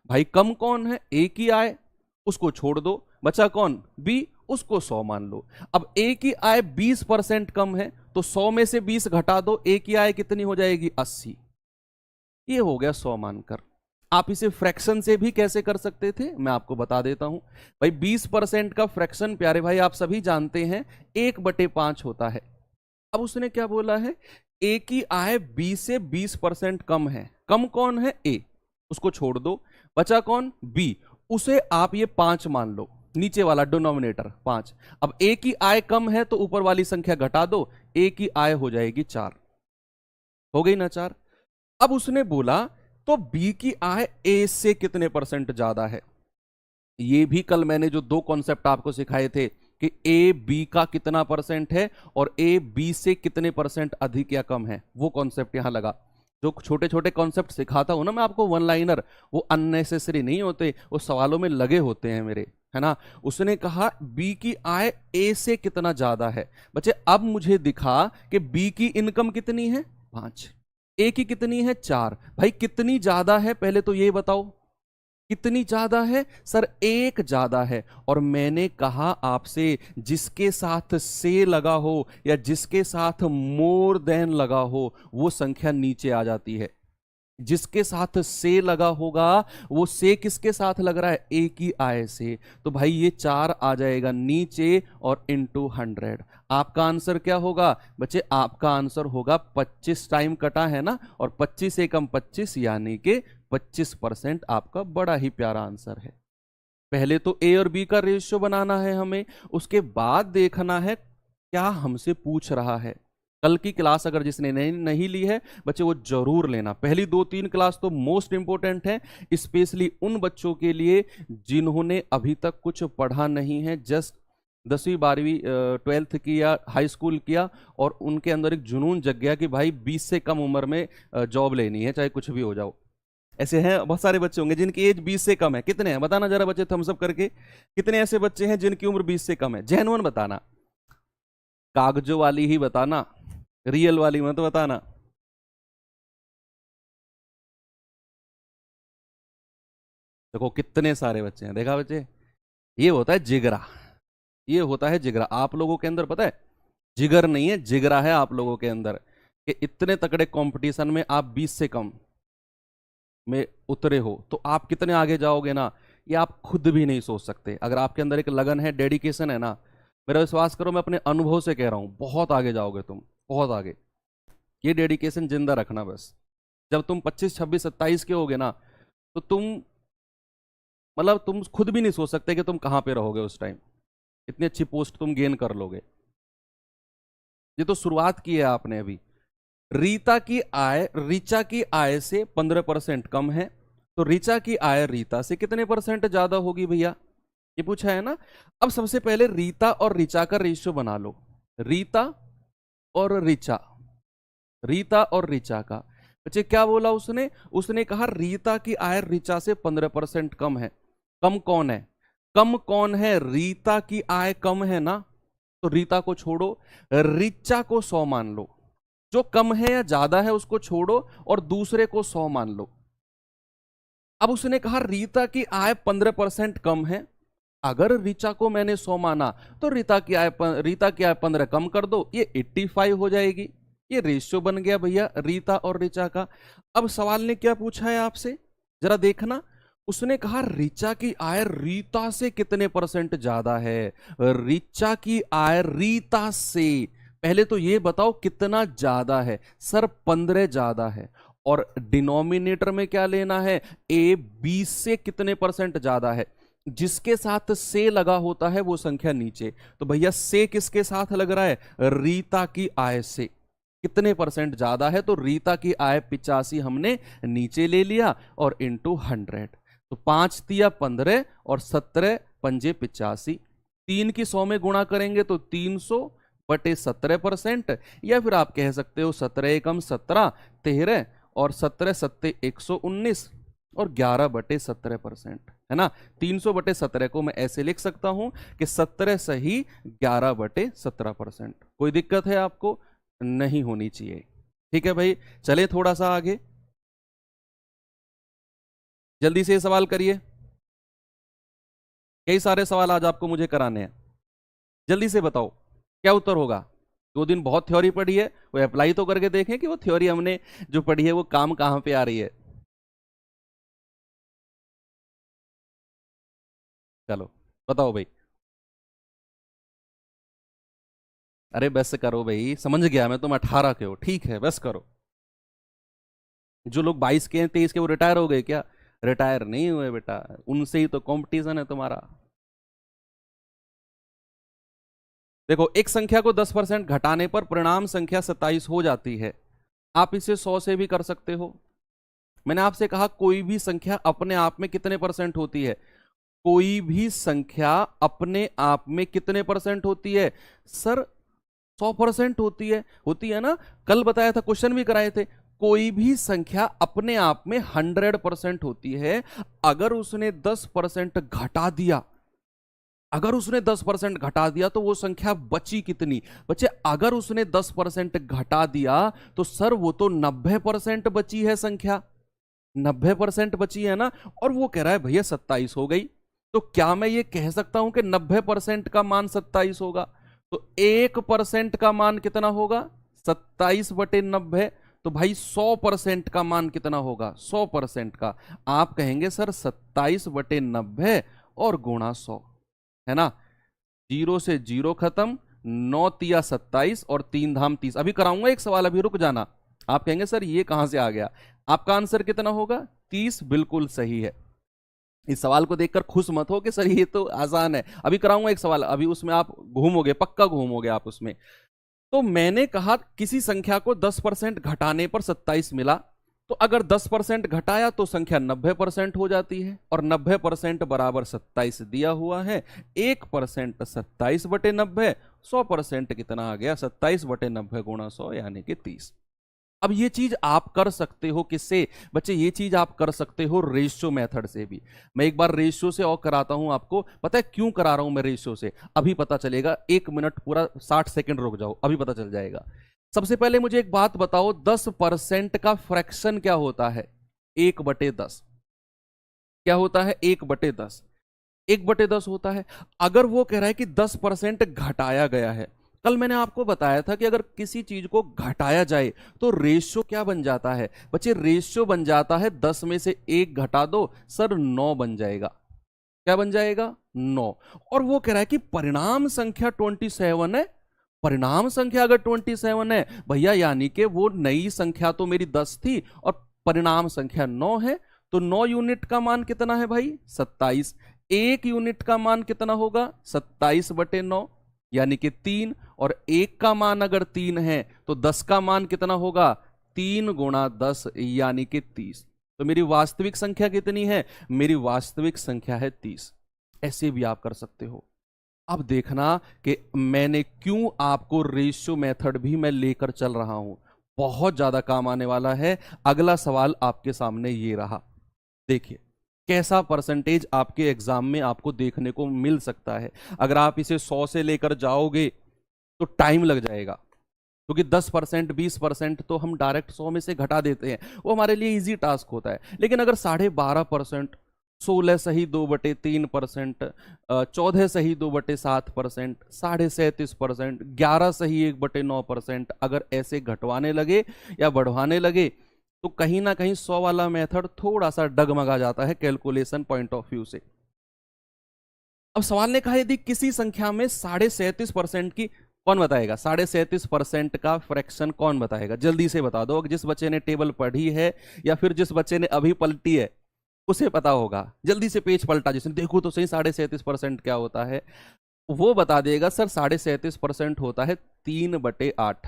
भाई कम कौन है, ए की आय, उसको छोड़ दो, बचा कौन, बी, उसको 100 मान लो। अब ए की आय 20% कम है तो 100 में से 20 घटा दो, ए की आय कितनी हो जाएगी, 80। ये हो गया 100 मानकर। आप इसे फ्रैक्शन से भी कैसे कर सकते थे, मैं आपको बता देता हूं। भाई 20% का फ्रैक्शन प्यारे भाई आप सभी जानते हैं 1/5 होता है। अब उसने क्या बोला है, ए की आय बी से 20% कम है, कम कौन है, ए, उसको छोड़ दो, बचा कौन, बी, उसे आप ये 5 मान लो, नीचे वाला डिनोमिनेटर 5। अब ए की आय कम है तो ऊपर वाली संख्या घटा दो, ए की आय हो जाएगी 4, हो गई ना 4। अब उसने बोला तो बी की आय ए से कितने % ज्यादा है। ये भी कल मैंने जो 2 कॉन्सेप्ट आपको सिखाए थे कि ए बी का कितना % है और ए बी से कितने % अधिक या कम है, वो कॉन्सेप्ट यहां लगा। जो छोटे छोटे कॉन्सेप्ट सिखाता हूं ना मैं आपको, वन लाइनर, वो अननेसेसरी नहीं होते, वो सवालों में लगे होते हैं मेरे, है ना। उसने कहा बी की आय ए से कितना ज्यादा है। बच्चे अब मुझे दिखा कि बी की इनकम कितनी है, 5, ए की कितनी है, 4। भाई कितनी ज्यादा है पहले तो ये बताओ, कितनी ज्यादा है सर, 1 ज्यादा है। और मैंने कहा आपसे जिसके साथ से लगा हो या जिसके साथ मोर देन लगा हो वो संख्या नीचे आ जाती है। जिसके साथ से लगा होगा वो से किसके साथ लग रहा है, ए की आय से, तो भाई ये 4 आ जाएगा नीचे और इनटू 100। आपका आंसर क्या होगा बच्चे, आपका आंसर होगा 25 टाइम कटा है ना, और 25 एकम 25 यानी कि 25% आपका बड़ा ही प्यारा आंसर है। पहले तो ए और बी का रेशियो बनाना है हमें, उसके बाद देखना है क्या हमसे पूछ रहा है। कल की क्लास अगर जिसने नहीं ली है बच्चे वो जरूर लेना। पहली 2-3 क्लास तो मोस्ट इंपॉर्टेंट है, स्पेशली उन बच्चों के लिए जिन्होंने अभी तक कुछ पढ़ा नहीं है, जस्ट 10वीं 12वीं 12th किया, हाई स्कूल किया और उनके अंदर एक जुनून जग गया कि भाई 20 से कम उम्र में जॉब लेनी है, चाहे कुछ भी हो जाओ। ऐसे हैं बहुत सारे बच्चे होंगे जिनकी एज 20 से कम है। कितने हैं बताना जरा बच्चे, थम्स अप करके। कितने ऐसे बच्चे हैं जिनकी उम्र 20 से कम है, जेन्युइन बताना, कागजों वाली ही बताना, रियल वाली मत बताना। देखो कितने सारे बच्चे हैं, देखा बच्चे, ये होता है जिगरा, ये होता है जिगरा। आप लोगों के अंदर पता है जिगर नहीं है, जिगरा है आप लोगों के अंदर कि इतने तगड़े कंपटीशन में आप 20 से कम में उतरे हो तो आप कितने आगे जाओगे ना, ये आप खुद भी नहीं सोच सकते। अगर आपके अंदर एक लगन है, डेडिकेशन है ना, मेरा विश्वास करो, मैं अपने अनुभव से कह रहा हूं, बहुत आगे जाओगे तुम, बहुत आगे। ये डेडिकेशन जिंदा रखना बस। जब तुम 25, 26, 27 के होगे ना तो तुम मतलब तुम खुद भी नहीं सोच सकते कि तुम कहां पे रहोगे उस टाइम, इतनी अच्छी पोस्ट तुम गेन कर लोगे। ये तो शुरुआत की है आपने अभी। रीता की आय रीचा की आय से 15% कम है, तो रीचा की आय रीता से कितने % ज्यादा होगी भैया, ये पूछा है ना। अब सबसे पहले रीता और रीचा का रेशियो बना लो, रीता और रीचा, रीता और रीचा का। बच्चे क्या बोला उसने, उसने कहा रीता की आय रीचा से 15% कम है। कम कौन है, कम कौन है, रीता की आय कम है ना, तो रीता को छोड़ो, रीचा को 100 मान लो। जो कम है या ज्यादा है उसको छोड़ो और दूसरे को 100 मान लो। अब उसने कहा रीता की आय 15% कम है, अगर रीचा को मैंने 100 माना तो रीता की आय 15 कम कर दो, ये 85 हो जाएगी। ये रेशियो बन गया भैया रीता और रीचा का। अब सवाल ने क्या पूछा है आपसे, जरा देखना। उसने कहा रीचा की आय रीता से कितने % ज्यादा है। रीचा की आय रीता से, पहले तो ये बताओ कितना ज्यादा है, सर 15 ज्यादा है। और डिनोमिनेटर में क्या लेना है, ए 20 से कितने % ज्यादा है। जिसके साथ से लगा होता है वो संख्या नीचे, तो भैया से किसके साथ लग रहा है, रीता की आय से कितने % ज्यादा है, तो रीता की आय 85 हमने नीचे ले लिया और इनटू 100। तो 5 तिया 15 और 17 पंजे 85। 3 की 100 में गुणा करेंगे तो 300 बटे 17%, या फिर आप कह सकते हो 17 एकम 17 13 और 17 सत्ते 119 और 11 बटे 17%, है ना। 300 बटे 17 को मैं ऐसे लिख सकता हूं कि 17 सही 11 बटे 17%। कोई दिक्कत है आपको? नहीं होनी चाहिए। ठीक है भाई, चले थोड़ा सा आगे, जल्दी से ये सवाल करिए। कई सारे सवाल आज आपको मुझे कराने हैं, जल्दी से बताओ क्या उत्तर होगा। 2 दिन बहुत थ्योरी पढ़ी है, वो अप्लाई तो करके देखें कि वो थ्योरी हमने जो पढ़ी है वो काम कहां पे आ रही है। चलो बताओ भाई। अरे बस करो भाई, समझ गया मैं तुम 18 के हो, ठीक है बस करो। जो लोग 22 के हैं 23 के, वो रिटायर हो गए क्या? रिटायर नहीं हुए बेटा, उनसे ही तो कंपटीशन है तुम्हारा। देखो, एक संख्या को 10% घटाने पर परिणाम संख्या 27 हो जाती है। आप इसे 100 से भी कर सकते हो। मैंने आपसे कहा कोई भी संख्या अपने आप में कितने परसेंट होती है? कोई भी संख्या अपने आप में कितने परसेंट होती है सर? 100% होती है ना। कल बताया था, क्वेश्चन भी कराए थे। कोई भी संख्या अपने आप में 100% होती है। अगर उसने 10% घटा दिया, अगर उसने 10% घटा दिया तो वो संख्या बची कितनी? बच्चे, अगर उसने 10% घटा दिया तो सर वो तो 90% बची है संख्या, 90% बची है ना। और वो कह रहा है भैया 27 हो गई, तो क्या मैं ये कह सकता हूं कि 90% का मान 27 होगा? तो 1% का मान कितना होगा? 27 बटे 90। तो भाई 100% का मान कितना होगा? 100% का। आप कहेंगे सर 27 बटे 90 और गुणा 100, है ना। 0 से 0 खत्म, 9 तिया 27 और 3 धाम 30। अभी कराऊंगा एक सवाल, अभी रुक जाना। आप कहेंगे सर ये कहां से आ गया? आपका आंसर कितना होगा? 30 बिल्कुल सही है। इस सवाल को देखकर खुश मत हो कि सर ये तो आसान है। अभी कराऊंगा एक सवाल, अभी उसमें आप घूमोगे, पक्का घूमोगे आप उसमें। तो मैंने कहा किसी संख्या को 10% घटाने पर 27 मिला, तो अगर 10% घटाया तो संख्या 90% हो जाती है, और 90% बराबर 27 दिया हुआ है। 1% 27 बटे 90, 100% कितना आ गया? 27 बटे 90 गुणा 100 यानी कि 30। अब ये चीज आप कर सकते हो किससे बच्चे? ये चीज आप कर सकते हो रेशियो मेथड से भी। मैं एक बार रेशियो से और कराता हूं आपको। पता है क्यों करा रहा हूं मैं रेशियो से? अभी पता चलेगा। 1 मिनट पूरा 60 सेकंड रुक जाओ, अभी पता चल जाएगा। सबसे पहले मुझे एक बात बताओ, 10% का फ्रैक्शन क्या होता है? 1/10। क्या होता है? 1/10। 1/10 होता है। अगर वो कह रहा है कि 10% घटाया गया है, कल मैंने आपको बताया था कि अगर किसी चीज को घटाया जाए तो रेशियो क्या बन जाता है बच्चे? रेशियो बन जाता है 10 में से 1 घटा दो सर, 9 बन जाएगा। क्या बन जाएगा? 9। और वो कह रहा है कि परिणाम संख्या 27 है। परिणाम संख्या अगर 27 है भैया, यानी कि वो नई संख्या तो मेरी 10 थी और परिणाम संख्या 9 है। तो 9 यूनिट का मान कितना है भाई? 27। 1 यूनिट का मान कितना होगा? 27 बटे 9 यानी कि 3। और 1 का मान अगर 3 है तो 10 का मान कितना होगा? 3 गुणा 10 यानी कि 30। तो मेरी वास्तविक संख्या कितनी है? मेरी वास्तविक संख्या है 30। ऐसे भी आप कर सकते हो। अब देखना कि मैंने क्यों आपको रेशियो मेथड भी मैं लेकर चल रहा हूं, बहुत ज्यादा काम आने वाला है। अगला सवाल आपके सामने ये रहा, देखिए कैसा परसेंटेज आपके एग्जाम में आपको देखने को मिल सकता है। अगर आप इसे 100 से लेकर जाओगे तो टाइम लग जाएगा, क्योंकि 10% 20% तो हम डायरेक्ट 100 में से घटा देते हैं, वो हमारे लिए इजी टास्क होता है। लेकिन अगर 12.5%, 16 सही 2/3%, 14 सही 2/7%, 37%, 11 सही 1/9%, अगर ऐसे घटवाने लगे या बढ़वाने लगे तो कहीं ना कहीं 100 वाला मेथड थोड़ा सा डगमगा जाता है कैलकुलेशन पॉइंट ऑफ व्यू से। अब सवाल ने कहा यदि किसी संख्या में 37.5% की, कौन बताएगा? 37.5% का फ्रैक्शन कौन बताएगा? जल्दी से बता दो। जिस बच्चे ने टेबल पढ़ी है या फिर जिस बच्चे ने अभी पलटी है उसे पता होगा। जल्दी से पेज पलटा जिसने, देखो तो सही 37.5% क्या होता है। वो बता देगा सर 37.5% होता है 3/8।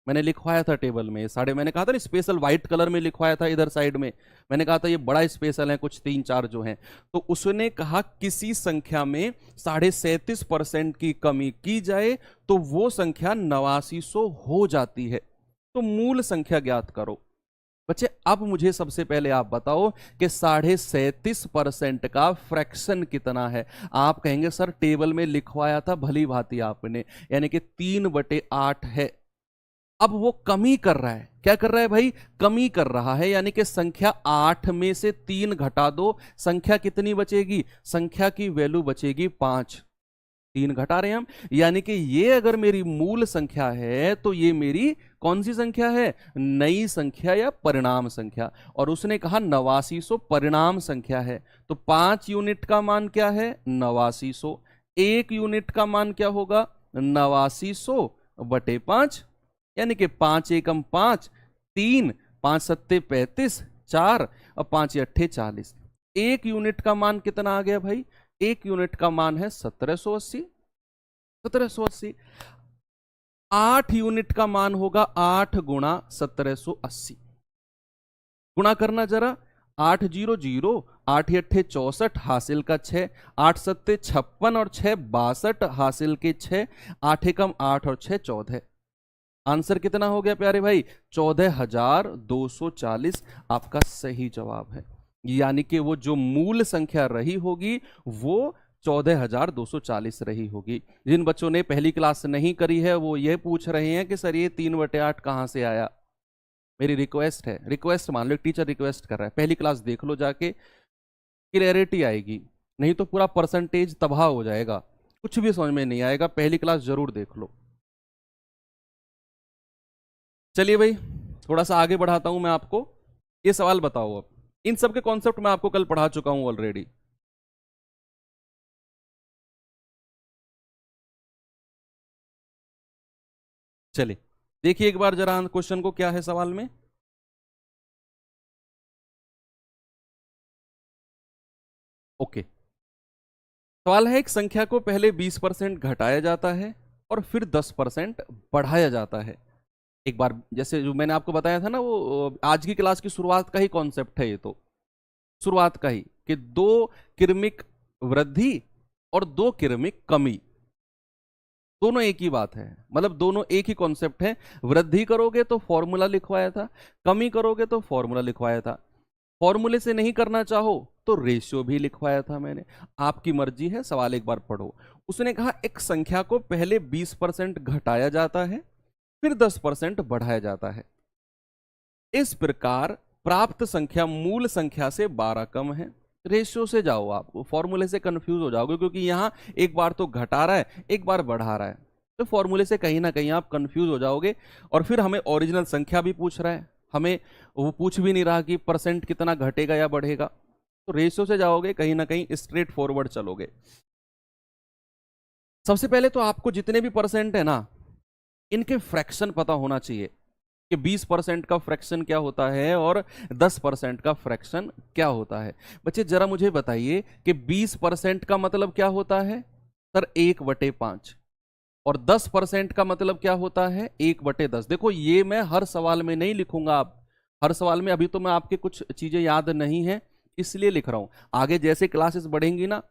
मैंने लिखवाया था टेबल में साढ़े, मैंने कहा था ना स्पेशल व्हाइट कलर में लिखवाया था इधर साइड में, मैंने कहा था ये बड़ा स्पेशल है, कुछ 3-4 जो हैं। तो उसने कहा किसी संख्या में 37.5% की कमी की जाए तो वो संख्या 8900 हो जाती है। तो मूल संख्या ज्ञात करो। बच्चे अब मुझे सबसे पहले आप बताओ कि 37.5% का फ्रैक्शन कितना है। आप कहेंगे सर टेबल में लिखवाया था भली भांति आपने, यानी कि 3/8 है। अब वो कमी कर रहा है, क्या कर रहा है भाई, कमी कर रहा है, यानी कि संख्या 8 में से 3 घटा दो, संख्या कितनी बचेगी, संख्या की वैल्यू बचेगी 5। 3 घटा रहे हैं हम, यानी कि ये अगर मेरी मूल संख्या है तो ये मेरी कौन सी संख्या है, नई संख्या या परिणाम संख्या। और उसने कहा 8900 परिणाम संख्या है, तो 5 यूनिट का मान क्या है, 8900। 1 यूनिट का मान क्या होगा, 8900 बटे 5, यानी कि 5 एकम 5, 3, 5 सत्ते 35, 4 और 5 अट्ठे 40। 1 यूनिट का मान कितना आ गया भाई, 1 यूनिट का मान है 1780। 1780। 8 यूनिट का मान होगा 8 गुणा 1780। गुणा करना जरा, 8 0 0, 8 अट्ठे 64 हासिल का 6, 8 सत्ते 56 और 6 62 हासिल के 6, 8 एकम 8 और 6 14। आंसर कितना हो गया प्यारे भाई, 14,240 आपका सही जवाब है। यानी कि वो जो मूल संख्या रही होगी वो 14,240 रही होगी। जिन बच्चों ने पहली क्लास नहीं करी है वो ये पूछ रहे हैं कि सर ये 3/8 कहाँ से आया। मेरी रिक्वेस्ट है, रिक्वेस्ट मान लो, टीचर रिक्वेस्ट कर रहा है, पहली क्लास देख लो जाके, क्लियरिटी आएगी, नहीं तो पूरा परसेंटेज तबाह हो जाएगा, कुछ भी समझ में नहीं आएगा। पहली क्लास जरूर देख लो। चलिए भाई थोड़ा सा आगे बढ़ाता हूं मैं आपको। ये सवाल बताओ, अब इन सब के कॉन्सेप्ट मैं आपको कल पढ़ा चुका हूं ऑलरेडी। चलिए देखिए एक बार जरा क्वेश्चन को, क्या है सवाल में। ओके, सवाल है एक संख्या को पहले 20% घटाया जाता है और फिर 10% बढ़ाया जाता है। एक बार जैसे जो मैंने आपको बताया था ना, वो आज की क्लास की शुरुआत का ही कॉन्सेप्ट है ये, तो शुरुआत का ही कि 2 क्रमिक वृद्धि और 2 क्रमिक कमी, दोनों एक ही बात है, मतलब दोनों एक ही कॉन्सेप्ट है। वृद्धि करोगे तो फॉर्मूला लिखवाया था, कमी करोगे तो फॉर्मूला लिखवाया था, फॉर्मूले से नहीं करना चाहो तो रेशियो भी लिखवाया था मैंने। आपकी मर्जी है, सवाल एक बार पढ़ो। उसने कहा एक संख्या को पहले 20% घटाया जाता है फिर 10% बढ़ाया जाता है, इस प्रकार प्राप्त संख्या मूल संख्या से 12 कम है। रेशियो से जाओ, आप फॉर्मूले से कंफ्यूज हो जाओगे, क्योंकि यहां एक बार तो घटा रहा है एक बार बढ़ा रहा है, तो फॉर्मूले से कहीं ना कहीं आप कंफ्यूज हो जाओगे। और फिर हमें ओरिजिनल संख्या भी पूछ रहा है, हमें वो पूछ भी नहीं रहा कि परसेंट कितना घटेगा या बढ़ेगा, तो रेशियो से जाओगे, कहीं ना कहीं स्ट्रेट फॉरवर्ड चलोगे। सबसे पहले तो आपको जितने भी परसेंट है ना, इनके फ्रैक्शन पता होना चाहिए कि 20% का फ्रैक्शन क्या होता है और 10% का फ्रैक्शन क्या होता है। बच्चे जरा मुझे बताइए कि 20% का मतलब क्या होता है, सर 1/5, और 10% का मतलब क्या होता है, 1/10। देखो ये मैं हर सवाल में नहीं लिखूंगा, आप हर सवाल में, अभी तो मैं आपके कुछ चीजें याद नहीं है इसलिए लिख रहा हूं, आगे जैसे क्लासेस बढ़ेंगी ना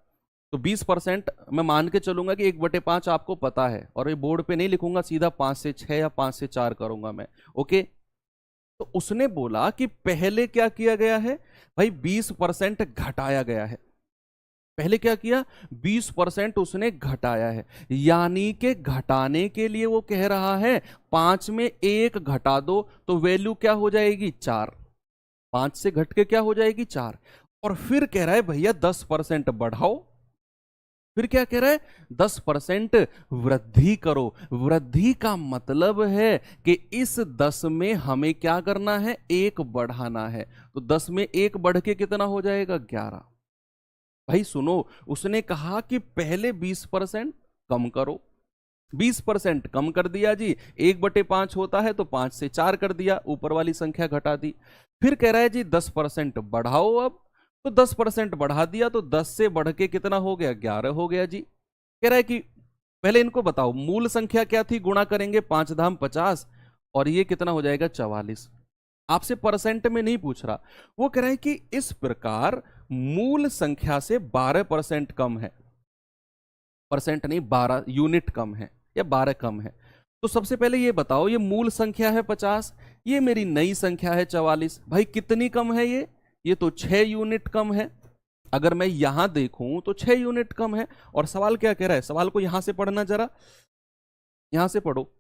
तो 20% मैं मान के चलूंगा कि 1/5 आपको पता है, और ये बोर्ड पे नहीं लिखूंगा, सीधा 5 से 6 या 5 से 4 करूंगा मैं। ओके, तो उसने बोला कि पहले क्या किया गया है भाई, 20% घटाया गया है। पहले क्या किया, 20% उसने घटाया है, यानी कि घटाने के लिए वो कह रहा है 5 में 1 घटा दो तो वैल्यू क्या हो जाएगी, 4। 5 से घट के क्या हो जाएगी, 4। और फिर कह रहा है भैया 10% बढ़ाओ, फिर क्या कह रहा है, 10% वृद्धि करो। वृद्धि का मतलब है कि इस 10 में हमें क्या करना है, 1 बढ़ाना है, तो 10 में 1 बढ़ के कितना हो जाएगा, 11। भाई सुनो, उसने कहा कि पहले 20% कम करो, 20% कम कर दिया जी, 1/5 होता है तो 5 से 4 कर दिया, ऊपर वाली संख्या घटा दी। फिर कह रहा है जी 10% बढ़ाओ, अब तो 10% बढ़ा दिया तो 10 से बढ़ के कितना हो गया, 11 हो गया जी। कह रहा है कि पहले इनको बताओ मूल संख्या क्या थी, गुणा करेंगे 5 धाम 50 और ये कितना हो जाएगा 44। आपसे परसेंट में नहीं पूछ रहा, वो कह रहा है कि इस प्रकार मूल संख्या से 12% कम है, परसेंट नहीं 12 यूनिट कम है या 12 कम है। तो सबसे पहले ये बताओ, ये मूल संख्या है 50, ये मेरी नई संख्या है 44, भाई कितनी कम है ये तो 6 यूनिट कम है। अगर मैं यहां देखूं तो 6 यूनिट कम है। और सवाल क्या कह रहा है, सवाल को यहां से पढ़ना जरा, यहां से पढ़ो।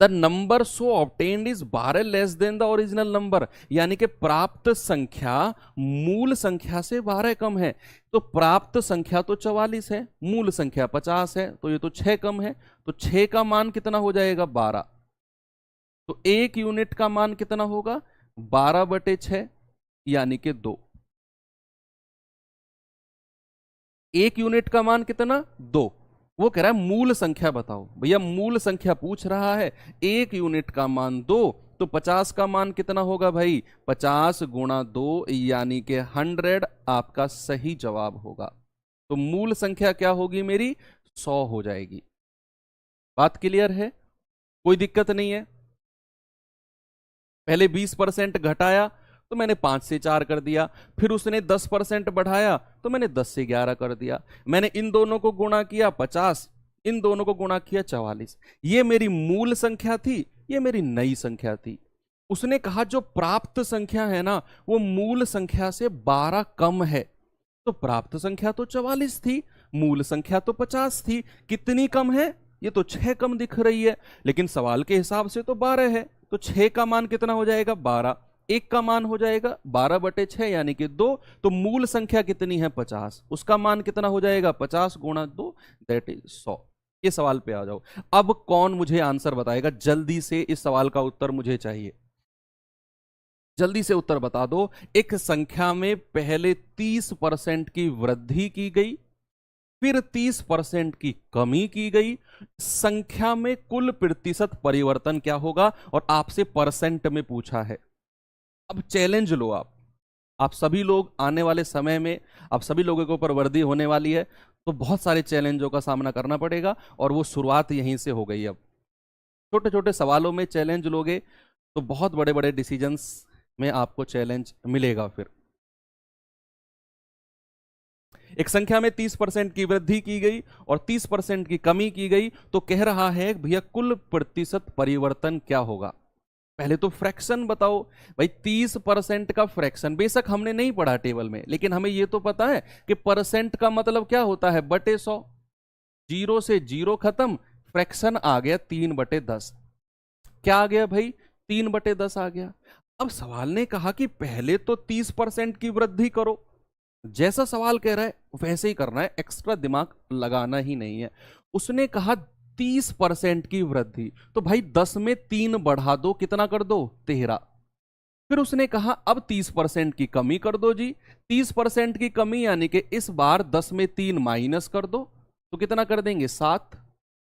The number so obtained is 12 less than the original number, यानी कि प्राप्त संख्या मूल संख्या से 12 कम है। तो प्राप्त संख्या तो 44 है, मूल संख्या 50 है, तो ये तो 6 कम है। तो 6 का मान कितना हो जाएगा 12। तो 1 यूनिट का मान कितना होगा 12/6 यानी कि 2। 1 यूनिट का मान कितना 2। वो कह रहा है मूल संख्या बताओ, भैया मूल संख्या पूछ रहा है, 1 यूनिट का मान 2, तो 50 का मान कितना होगा भाई 50 गुणा 2 यानी कि 100 आपका सही जवाब होगा। तो मूल संख्या क्या होगी मेरी 100 हो जाएगी। बात क्लियर है, कोई दिक्कत नहीं है। पहले 20% घटाया तो मैंने 5 से 4 कर दिया, फिर उसने 10% बढ़ाया तो मैंने 10 से 11 कर दिया। मैंने इन दोनों को गुणा किया 50, इन दोनों को गुणा किया 44। ये मेरी मूल संख्या थी, ये मेरी नई संख्या थी। उसने कहा जो प्राप्त संख्या है ना वो मूल संख्या से 12 कम है, तो प्राप्त संख्या तो 44 थी, मूल संख्या तो 50 थी। कितनी कम है, ये तो 6 कम दिख रही है, लेकिन सवाल के हिसाब से तो 12 है। तो 6 का मान कितना हो जाएगा 12, 1 का मान हो जाएगा 12/6 यानी कि 2। तो मूल संख्या कितनी है 50, उसका मान कितना हो जाएगा 50 गुणा 2 दैट इज 100। ये सवाल पे आ जाओ। अब कौन मुझे आंसर बताएगा जल्दी से, इस सवाल का उत्तर मुझे चाहिए, जल्दी से उत्तर बता दो। एक संख्या में पहले 30% की वृद्धि की गई, फिर 30% की कमी की गई, संख्या में कुल प्रतिशत परिवर्तन क्या होगा, और आपसे परसेंट में पूछा है। अब चैलेंज लो आप सभी लोग आने वाले समय में, आप सभी लोगों के ऊपर वर्दी होने वाली है, तो बहुत सारे चैलेंजों का सामना करना पड़ेगा, और वो शुरुआत यहीं से हो गई। अब छोटे छोटे सवालों में चैलेंज लोगे तो बहुत बड़े बड़े डिसीजंस में आपको चैलेंज मिलेगा। फिर एक संख्या में 30% की वृद्धि की गई और 30% की कमी की गई, तो कह रहा है भैया कुल प्रतिशत परिवर्तन क्या होगा। पहले तो फ्रैक्शन बताओ भाई, 30% का फ्रैक्शन बेशक हमने नहीं पढ़ा टेबल में, लेकिन हमें यह तो पता है कि परसेंट का मतलब क्या होता है बटे 100। 0 से 0 खत्म, फ्रैक्शन आ गया 3/10। क्या आ गया भाई 3/10 आ गया। अब सवाल ने कहा कि पहले तो 30% की वृद्धि करो, जैसा सवाल कह रहा है वैसे ही करना है, एक्स्ट्रा दिमाग लगाना ही नहीं है। उसने कहा 30% की वृद्धि, तो भाई 10 में 3 बढ़ा दो, कितना कर दो 13। फिर उसने कहा अब 30% की कमी कर दो जी, 30% की कमी यानी कि इस बार 10 में 3 माइनस कर दो, तो कितना कर देंगे 7।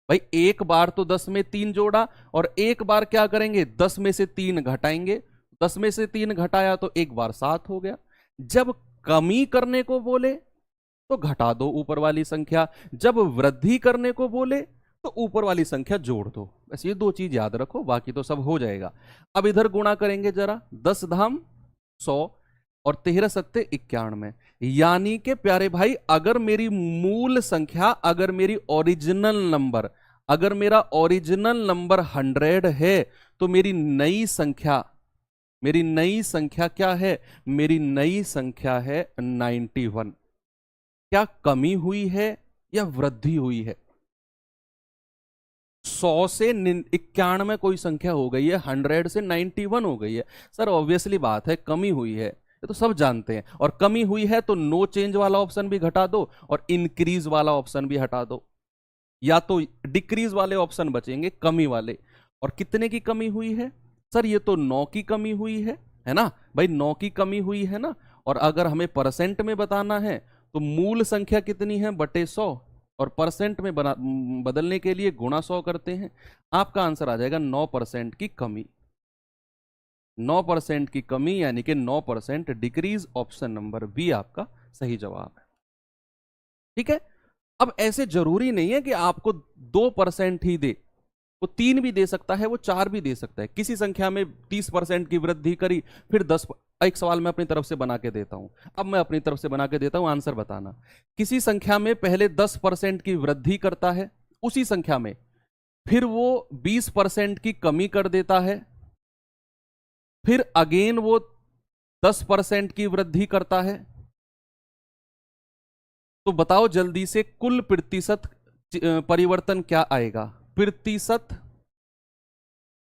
भाई एक बार तो 10 में 3 जोड़ा, और एक बार क्या करेंगे 10 में से 3 घटाएंगे, 10 में से 3 घटाया तो एक बार 7 हो गया। जब कमी करने को बोले तो घटा दो ऊपर वाली संख्या, जब वृद्धि करने को बोले तो ऊपर वाली संख्या जोड़ दो। बस ये 2 चीज याद रखो, बाकी तो सब हो जाएगा। अब इधर गुणा करेंगे जरा, 10 धाम 100 और 13 सत्ते 91, यानी कि प्यारे भाई अगर मेरी मूल संख्या, अगर मेरी ओरिजिनल नंबर, अगर मेरा ओरिजिनल नंबर 100 है, तो मेरी नई संख्या क्या है, मेरी नई संख्या है 91। क्या कमी हुई है या वृद्धि हुई है। 100 से 91 कोई संख्या हो गई है, 100 से 91 हो गई है। सर ऑब्वियसली बात है कमी हुई है, ये तो सब जानते हैं। और कमी हुई है तो नो चेंज वाला ऑप्शन भी घटा दो और इंक्रीज वाला ऑप्शन भी हटा दो, या तो डिक्रीज वाले ऑप्शन बचेंगे, कमी वाले। और कितने की कमी हुई है सर, ये तो 9 की कमी हुई है ना भाई, 9 की कमी हुई है ना। और अगर हमें परसेंट में बताना है तो मूल संख्या कितनी है बटे 100, और परसेंट में बदलने के लिए गुणा 100 करते हैं। आपका आंसर आ जाएगा 9% की कमी। 9% की कमी यानी कि 9% डिक्रीज, ऑप्शन नंबर बी आपका सही जवाब है। ठीक है। अब ऐसे जरूरी नहीं है कि आपको 2% ही दे, वो 3 भी दे सकता है, वो 4 भी दे सकता है। किसी संख्या में 30% की वृद्धि करी, फिर 10। एक सवाल मैं अपनी तरफ से बना के देता हूं, अब मैं अपनी तरफ से बना के देता हूं, आंसर बताना। किसी संख्या में पहले 10% की वृद्धि करता है, उसी संख्या में फिर वो 20% की कमी कर देता है, फिर अगेन वो 10% की वृद्धि करता है। तो बताओ जल्दी से कुल प्रतिशत परिवर्तन क्या आएगा? प्रतिशत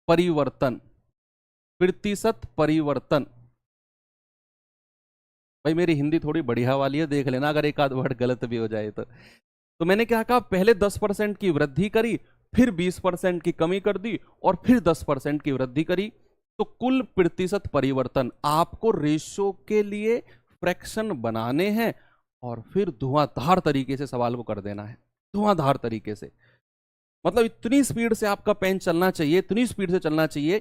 परिवर्तन, प्रतिशत परिवर्तन। भाई मेरी हिंदी थोड़ी बढ़िया वाली है, देख लेना अगर एक आध वर्ड गलत भी हो जाए तो मैंने क्या कहा, पहले 10% की वृद्धि करी, फिर 20% की कमी कर दी, और फिर 10% की वृद्धि करी। तो कुल प्रतिशत परिवर्तन आपको रेशो के लिए फ्रैक्शन बनाने हैं और फिर धुआंधार तरीके से सवाल को कर देना है, धुआंधार तरीके से। मतलब इतनी स्पीड से आपका पेन चलना चाहिए, इतनी स्पीड से चलना चाहिए,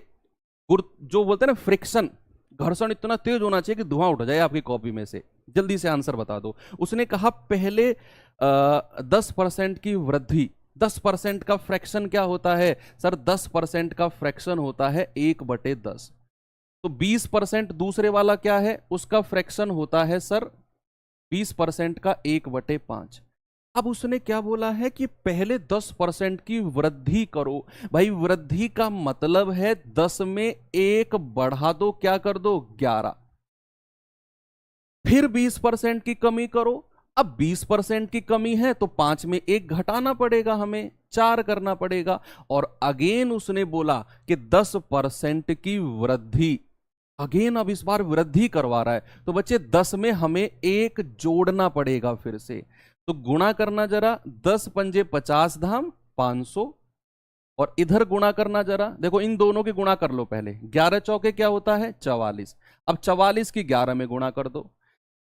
जो बोलते हैं ना फ्रिक्शन, घर्षण इतना तेज होना चाहिए कि धुआं उठ जाए आपकी कॉपी में से। जल्दी से आंसर बता दो। उसने कहा पहले 10% की वृद्धि, 10% का फ्रैक्शन क्या होता है सर? 10% का फ्रैक्शन होता है 1/10। तो 20% दूसरे वाला क्या है? उसका फ्रैक्शन होता है सर 20% का 1/5। अब उसने क्या बोला है कि पहले 10% की वृद्धि करो। भाई वृद्धि का मतलब है 10 में 1 बढ़ा दो, क्या कर दो? 11। फिर 20% की कमी करो। अब 20% की कमी है तो 5 में 1 घटाना पड़ेगा, हमें 4 करना पड़ेगा। और अगेन उसने बोला कि 10% की वृद्धि, अगेन अब इस बार वृद्धि करवा रहा है। तो बच्चे 10 में हमें 1 जोड़ना पड़ेगा फिर से। तो गुणा करना जरा, 10 पंजे 50 धाम 500, और इधर गुणा करना जरा, देखो इन दोनों के गुणा कर लो पहले। 11 चौके क्या होता है? 44। अब 44 की 11 में गुणा कर दो,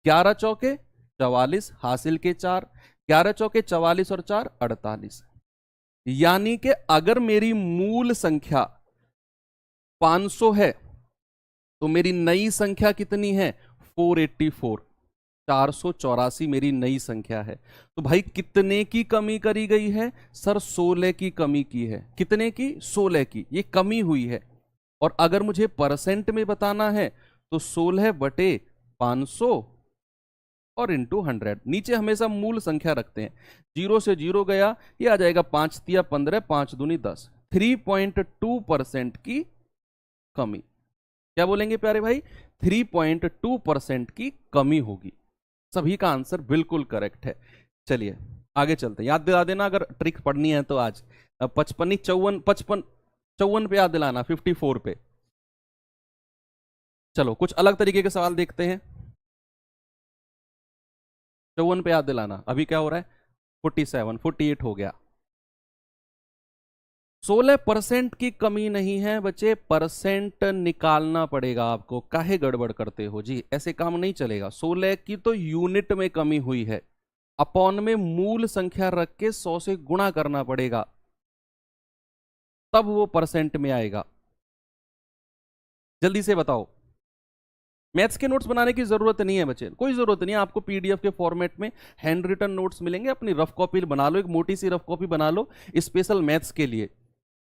11 चौके 44, हासिल के 4, 11 चौके 44 और 4 48। यानी कि अगर मेरी मूल संख्या 500 है तो मेरी नई संख्या कितनी है? 484, 484 मेरी नई संख्या है। तो भाई कितने की कमी करी गई है सर? 16 की कमी की है। कितने की? 16 की, ये कमी हुई है। और अगर मुझे परसेंट में बताना है तो 16/500 और इंटू 100। नीचे हमेशा मूल संख्या रखते हैं, 0 से 0 गया, ये आ जाएगा 5 तिया 15, 5 दूनी 10। 3.2% की कमी। क्या बोलेंगे प्यारे भाई? 3.2% की कमी होगी। सभी का आंसर बिल्कुल करेक्ट है। चलिए आगे चलते हैं, याद दिला देना अगर ट्रिक पढ़नी है तो आज 55 54 पे याद दिलाना, 54 पे। चलो कुछ अलग तरीके के सवाल देखते हैं। 54 पे याद दिलाना। अभी क्या हो रहा है? 47, 48 हो गया। 16% की कमी नहीं है बच्चे, परसेंट निकालना पड़ेगा आपको। काहे गड़बड़ करते हो जी? ऐसे काम नहीं चलेगा। 16 की तो यूनिट में कमी हुई है, अपॉन में मूल संख्या रख के 100 से गुणा करना पड़ेगा, तब वो परसेंट में आएगा। जल्दी से बताओ। मैथ्स के नोट्स बनाने की जरूरत नहीं है बच्चे, कोई जरूरत नहीं है। आपको पीडीएफ के फॉर्मेट में हैंड रिटन नोट्स मिलेंगे, अपनी रफ कॉपी बना लो, एक मोटी सी रफ कॉपी बना लो स्पेशल मैथ्स के लिए।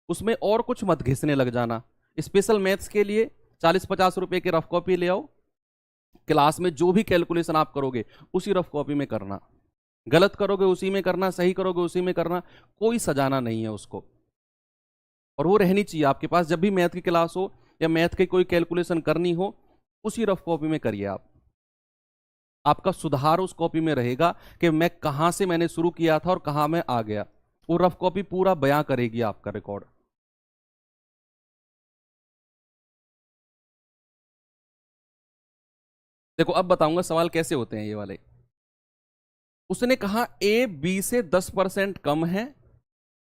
उसमें और कुछ मत घिसने लग जाना। स्पेशल मैथ्स के लिए 40-50 रुपए की रफ कॉपी ले आओ। क्लास में जो भी कैलकुलेशन आप करोगे उसी रफ कॉपी में करना, गलत करोगे उसी में करना, सही करोगे उसी में करना, कोई सजाना नहीं है उसको। और वो रहनी चाहिए आपके पास, जब भी मैथ की क्लास हो या मैथ की कोई कैलकुलेशन करनी हो, उसी रफ कॉपी में करिए आप। आपका सुधार उस कॉपी में रहेगा कि मैं कहां से मैंने शुरू किया था और कहां मैं आ गया। वो रफ कॉपी पूरा बयां करेगी आपका रिकॉर्ड। देखो अब बताऊंगा सवाल कैसे होते हैं ये वाले। उसने कहा ए बी से 10% कम है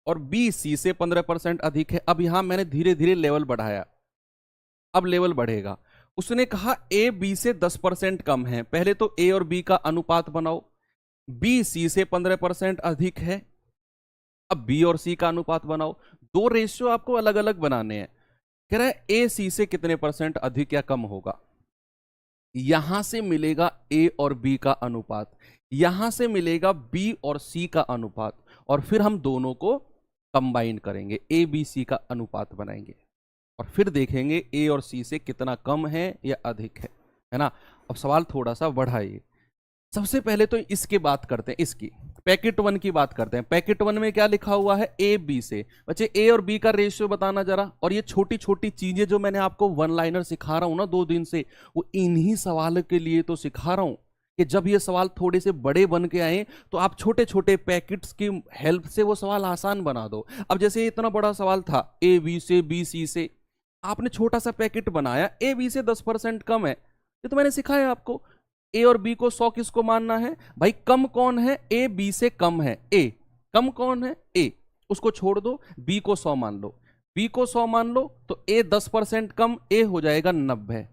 और बी सी से 15% अधिक है। अब यहां मैंने धीरे धीरे लेवल बढ़ाया, अब लेवल बढ़ेगा। उसने कहा ए बी से 10% कम है। पहले तो ए और बी का अनुपात बनाओ। बी सी से 15% अधिक है। अब बी और सी का अनुपात बनाओ। दो रेशियो आपको अलग अलग बनाने हैं। कह रहा है ए सी से कितने परसेंट अधिक या कम होगा। यहां से मिलेगा ए और बी का अनुपात, यहां से मिलेगा बी और सी का अनुपात, और फिर हम दोनों को कंबाइन करेंगे, ए बी सी का अनुपात बनाएंगे और फिर देखेंगे ए और सी से कितना कम है या अधिक है ना। अब सवाल थोड़ा सा बढ़ाइए। सबसे पहले तो इसकी बात करते हैं, इसकी पैकेट वन की बात करते हैं। पैकेट वन में क्या लिखा हुआ है, ए बी से। बच्चे ए और बी का रेशियो बताना जरा। और ये छोटी छोटी चीजें जो मैंने आपको वन लाइनर सिखा रहा हूं ना 2 दिन से, वो इन्हीं सवाल के लिए तो सिखा रहा हूं कि जब ये सवाल थोड़े से बड़े बन के आए तो आप छोटे छोटे पैकेट्स की हेल्प से वो सवाल आसान बना दो। अब जैसे इतना बड़ा सवाल था ए बी से बी सी से, आपने छोटा सा पैकेट बनाया, ए बी से 10% कम है, ये तो मैंने सिखाया आपको। ए और बी को 100 किसको मानना है भाई, कम कौन है, ए बी से कम है, ए कम कौन है, ए, उसको छोड़ दो, बी को 100 मान लो, बी को 100 मान लो तो ए 10% कम, ए हो जाएगा 90।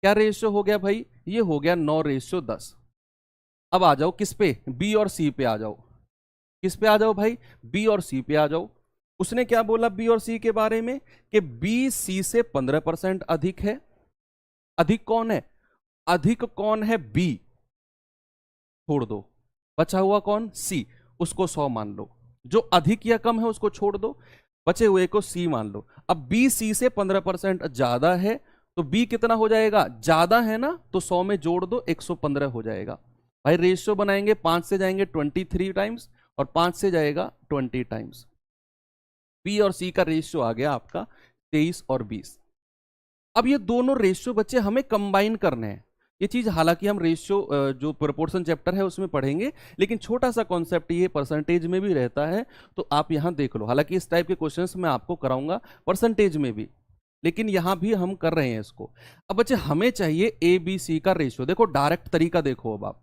क्या रेशियो हो गया भाई, ये हो गया 9:10। अब आ जाओ किस पे, बी और सी पे आ जाओ। किस पे आ जाओ भाई, बी और सी पे आ जाओ। उसने क्या बोला बी और सी के बारे में कि बी सी से 15% अधिक है। अधिक कौन है, अधिक कौन है, बी, छोड़ दो, बचा हुआ कौन, सी, उसको 100 मान लो। जो अधिक या कम है उसको छोड़ दो, बचे हुए को सी मान लो। अब बी सी से 15% ज्यादा है तो बी कितना हो जाएगा, ज्यादा है ना, तो 100 में जोड़ दो, 115 हो जाएगा। भाई रेशियो बनाएंगे, 5 से जाएंगे 23 टाइम्स और 5 से जाएगा 20 टाइम्स। बी और सी का रेशियो आ गया आपका 23 और 20। अब ये दोनों रेशियो बच्चे हमें कंबाइन करने हैं। ये चीज हालांकि हम रेशियो जो प्रोपोर्शन चैप्टर है उसमें पढ़ेंगे, लेकिन छोटा सा कॉन्सेप्ट ये परसेंटेज में भी रहता है, तो आप यहां देख लो। हालांकि इस टाइप के क्वेश्चंस मैं आपको कराऊंगा परसेंटेज में भी, लेकिन यहां भी हम कर रहे हैं इसको। अब बच्चे हमें चाहिए ए बी सी का रेशियो। देखो डायरेक्ट तरीका देखो, अब आप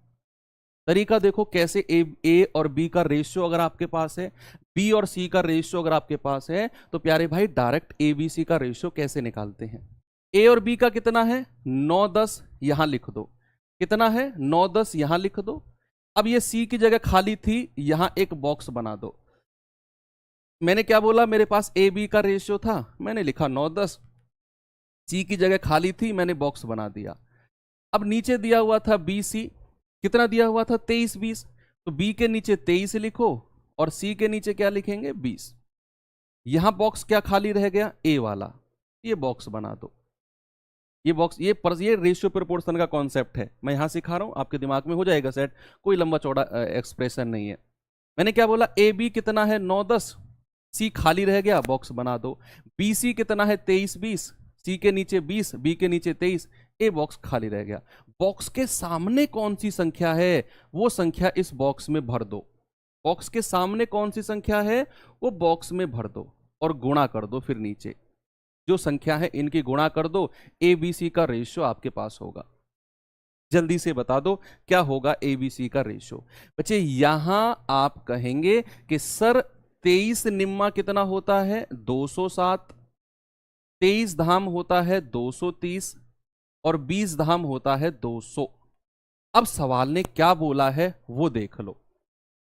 तरीका देखो कैसे ए और बी का रेशियो अगर आपके पास है, बी और सी का रेशियो अगर आपके पास है, तो प्यारे भाई डायरेक्ट ए बी सी का रेशियो कैसे निकालते हैं। ए और बी का कितना है, 9-10, यहां लिख दो। कितना है, 9-10, यहां लिख दो। अब ये सी की जगह खाली थी, यहां एक बॉक्स बना दो। मैंने क्या बोला, मेरे पास ए बी का रेशियो था, मैंने लिखा 9-10, सी की जगह खाली थी, मैंने बॉक्स बना दिया। अब नीचे दिया हुआ था बी सी, कितना दिया हुआ था, 23-20, तो बी के नीचे 23 लिखो और सी के नीचे क्या लिखेंगे, 20। यहां बॉक्स क्या खाली रह गया, ए वाला, ये बॉक्स बना दो। ये बॉक्स, ये रेशियो प्रोपोर्शन का कॉन्सेप्ट है, मैं यहां सिखा रहा हूं, आपके दिमाग में हो जाएगा सेट, कोई लंबा चौड़ा एक्सप्रेशन नहीं है। मैंने क्या बोला, ए बी कितना है, 9-10, सी खाली रह गया, बॉक्स बना दो। बी सी कितना है, 23-20, सी के नीचे 20, बी के नीचे 23, ए बॉक्स खाली रह गया। बॉक्स के सामने कौन सी संख्या है, वो संख्या इस बॉक्स में भर दो। बॉक्स के सामने कौन सी संख्या है, वो बॉक्स में भर दो और गुणा कर दो। फिर नीचे जो संख्या है इनकी गुणा कर दो, ए बी सी का रेशियो आपके पास होगा। जल्दी से बता दो क्या होगा ए बी सी का रेशियो। बच्चे यहां आप कहेंगे कि सर 23 निम्मा कितना होता है, 207, 23 धाम होता है 230 और 20 धाम होता है 200। अब सवाल ने क्या बोला है वो देख लो,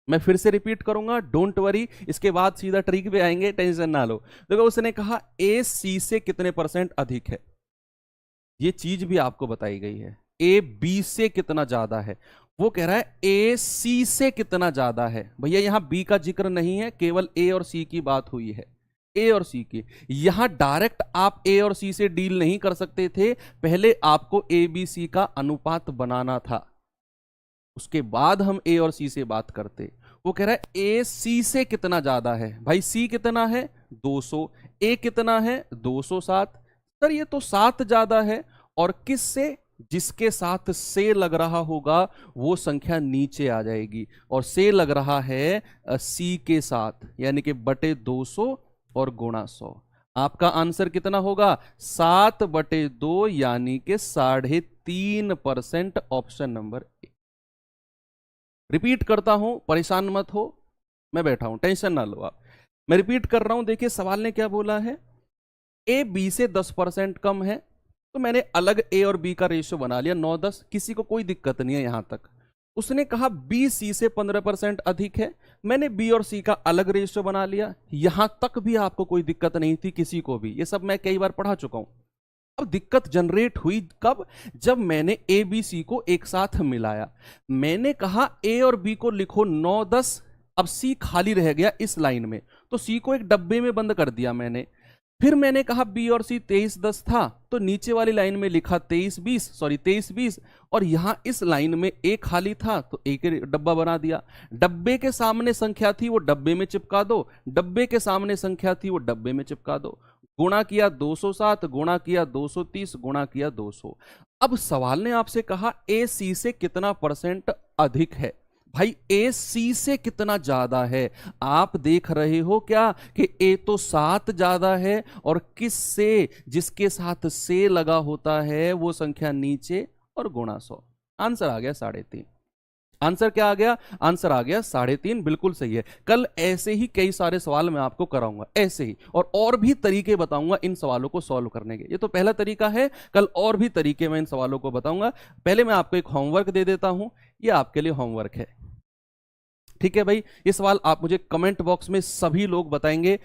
मैं फिर से रिपीट करूंगा, डोंट वरी, इसके बाद सीधा ट्रिक पे आएंगे, टेंशन ना लो। देखो उसने कहा ए सी से कितने % अधिक है, ये चीज भी आपको बताई गई है। ए बी से कितना ज्यादा है, वो कह रहा है ए सी से कितना ज्यादा है। भैया यहां बी का जिक्र नहीं है, केवल ए और सी की बात हुई है, ए और सी की। यहां डायरेक्ट आप ए और सी से डील नहीं कर सकते थे, पहले आपको ए बी सी का अनुपात बनाना था, उसके बाद हम ए और सी से बात करते। वो कह रहा है ए सी से कितना ज्यादा है, भाई सी कितना है 200, ए कितना है 207। सर ये तो 7 ज्यादा है, और किस से, जिसके साथ से लग रहा होगा वो संख्या नीचे आ जाएगी, और से लग रहा है सी के साथ, यानी कि बटे 200 और गुणा 100। आपका आंसर कितना होगा, 7/2 यानी कि 3.5%, ऑप्शन नंबर ए। रिपीट करता हूं, परेशान मत हो, मैं बैठा हूं, टेंशन ना लो आप। मैं रिपीट कर रहा हूं, देखिए सवाल ने क्या बोला है, ए बी से 10% कम है, तो मैंने अलग ए और बी का रेशियो बना लिया 9-10, किसी को कोई दिक्कत नहीं है यहां तक। उसने कहा बी सी से 15% अधिक है, मैंने बी और सी का अलग रेशियो बना लिया, यहां तक भी आपको कोई दिक्कत नहीं थी किसी को भी, ये सब मैं कई बार पढ़ा चुका हूं। अब दिक्कत जनरेट हुई कब, जब मैंने ए बी सी को एक साथ मिलाया। मैंने कहा ए और बी को लिखो 9-10, अब सी खाली रह गया इस लाइन में, तो सी को एक डब्बे में बंद कर दिया मैंने। फिर मैंने कहा बी और सी 23 10 था, तो नीचे वाली लाइन में लिखा 23 20, और यहां इस लाइन में एक खाली था तो एक डब्बा बना दिया। डब्बे के सामने संख्या थी वो डब्बे में चिपका दो, डब्बे के सामने संख्या थी वो डब्बे में चिपका दो। गुणा किया 207, गुणा किया 230, गुणा किया 200। अब सवाल ने आपसे कहा ए सी से कितना परसेंट अधिक है। भाई ए सी से कितना ज्यादा है? आप देख रहे हो क्या कि ए तो 7 ज्यादा है, और किस से? जिसके साथ से लगा होता है वो संख्या नीचे और गुणा 100। आंसर आ गया 3.5। आंसर क्या आ गया? आंसर आ गया 3.5। बिल्कुल सही है। कल ऐसे ही कई सारे सवाल मैं आपको कराऊंगा, ऐसे ही, और भी तरीके बताऊंगा इन सवालों को सॉल्व करने के। ये तो पहला तरीका है, कल और भी तरीके मैं इन सवालों को बताऊंगा। पहले मैं आपको एक होमवर्क दे देता हूं, ये आपके लिए होमवर्क है। ठीक है भाई, ये सवाल आप मुझे कमेंट बॉक्स में सभी लोग बताएंगे,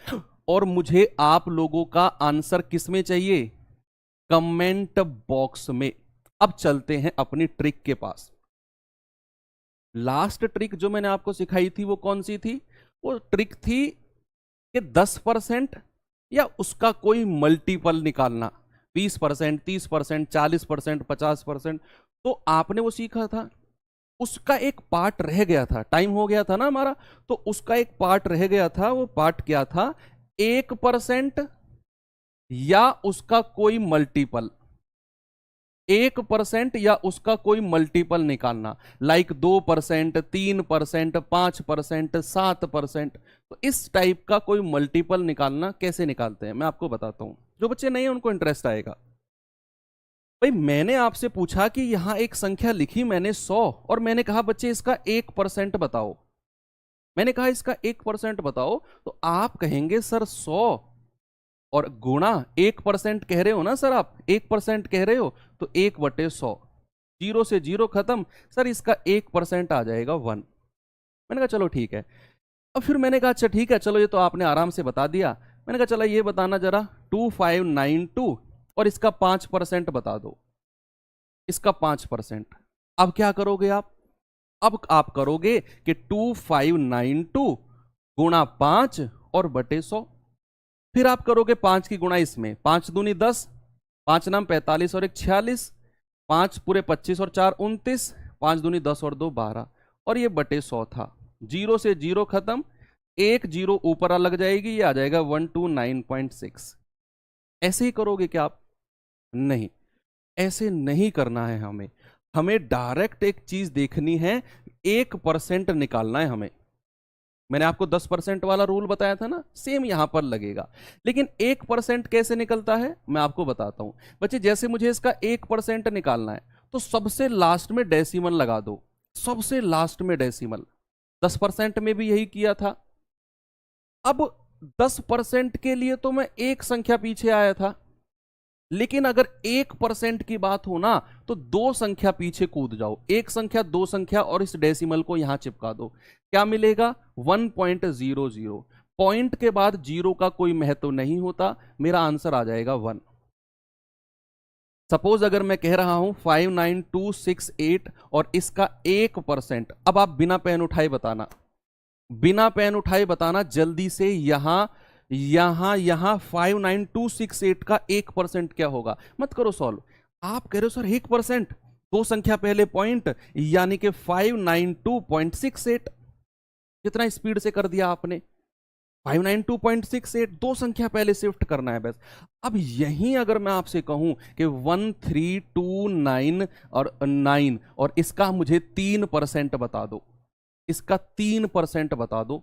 और मुझे आप लोगों का आंसर किस में चाहिए? कमेंट बॉक्स में। अब चलते हैं अपनी ट्रिक के पास। लास्ट ट्रिक जो मैंने आपको सिखाई थी वो कौन सी थी? वो ट्रिक थी कि 10% या उसका कोई मल्टीपल निकालना, 20%, 30%, 40%, 50%। तो आपने वो सीखा था, उसका एक पार्ट रह गया था, टाइम हो गया था ना हमारा, तो उसका एक पार्ट रह गया था। वो पार्ट क्या था? 1% या उसका कोई मल्टीपल, 1% या उसका कोई मल्टीपल निकालना, लाइक 2%, 3%, 5%, 7%। तो इस टाइप का कोई मल्टीपल निकालना कैसे निकालते हैं मैं आपको बताता हूं, जो बच्चे नहीं है उनको इंटरेस्ट आएगा। भाई मैंने आपसे पूछा कि यहां एक संख्या लिखी मैंने 100, और मैंने कहा बच्चे इसका 1% बताओ। मैंने कहा इसका 1% बताओ, तो आप कहेंगे सर 100 और गुणा 1% कह रहे हो ना सर, आप 1% कह रहे हो, तो 1/100, 0 से 0 खत्म। सर इसका 1% आ जाएगा 1। मैंने कहा चलो ठीक है। अब फिर मैंने कहा अच्छा ठीक है, चलो ये तो आपने आराम से बता दिया। मैंने कहा चलो ये बताना जरा 2592, और इसका 5% बता दो, इसका 5%। अब क्या करोगे आप? अब आप करोगे कि 2592 गुणा 5 और बटे 100। फिर आप करोगे 5 की गुणा इसमें, 5 दूनी 10, 5 नाम 45 और 1 46, 5 पूरे 25 और 4 29, 5 दूनी 10 और 2 12, और ये बटे 100 था। 0 से 0 खत्म, एक 0 ऊपर लग जाएगी, ये आ जाएगा 129.6। ऐसे ही करोगे क्या आप? नहीं, ऐसे नहीं करना है हमें। हमें डायरेक्ट एक चीज देखनी है, 1% निकालना है हमें। मैंने आपको 10% वाला रूल बताया था ना, सेम यहां पर लगेगा। लेकिन 1% कैसे निकलता है मैं आपको बताता हूं। बच्चे जैसे मुझे इसका 1% निकालना है, तो सबसे लास्ट में डेसिमल लगा दो, सबसे लास्ट में डेसिमल। 10% में भी यही किया था। अब 10% के लिए तो मैं एक संख्या पीछे आया था, लेकिन अगर 1% की बात हो ना, तो 2 संख्या पीछे कूद जाओ, एक संख्या 2 संख्या, और इस डेसिमल को यहां चिपका दो। क्या मिलेगा? 1.00। पॉइंट के बाद 0 का कोई महत्व नहीं होता, मेरा आंसर आ जाएगा 1। सपोज अगर मैं कह रहा हूं 59268 और इसका 1%, अब आप बिना पेन उठाए बताना, बिना पेन उठाए बताना जल्दी से, यहां 59268 का 1% क्या होगा? मत करो सॉल्व। आप कह रहे हो सर 1%, 2 संख्या पहले पॉइंट, यानी कि 592.68। कितना स्पीड से कर दिया आपने? 592.68, 2 संख्या पहले शिफ्ट करना है बस। अब यहीं अगर मैं आपसे कहूं कि 1329 और 9, और इसका मुझे 3% बता दो, इसका 3% बता दो,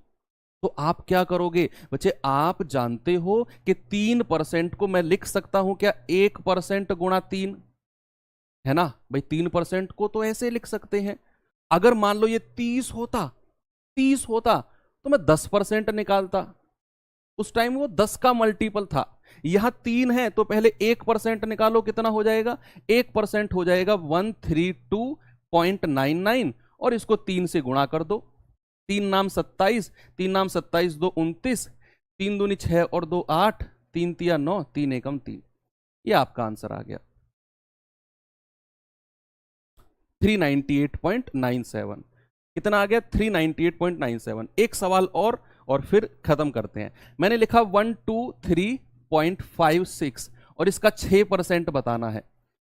तो आप क्या करोगे? बच्चे आप जानते हो कि 3% को मैं लिख सकता हूं क्या? 1% गुणा 3, है ना भाई। 3% को तो ऐसे लिख सकते हैं। अगर मान लो ये 30 होता, 30 होता, तो मैं 10% निकालता। उस टाइम वो 10 का मल्टीपल था। यहां 3 है, तो पहले 1% निकालो, कितना हो जाएगा? 1% हो जाएगा 132.99, और इसको 3 से गुणा कर दो। 3 नाम 27, 3 नाम 27, 2 29, 3 दूनी 6 और 2 8, 3 तिया 9, 3 एकम 3। ये आपका आंसर आ गया 398.97। कितना आ गया 398.97। एक सवाल और फिर खत्म करते हैं। मैंने लिखा 123.56 और इसका 6% बताना है।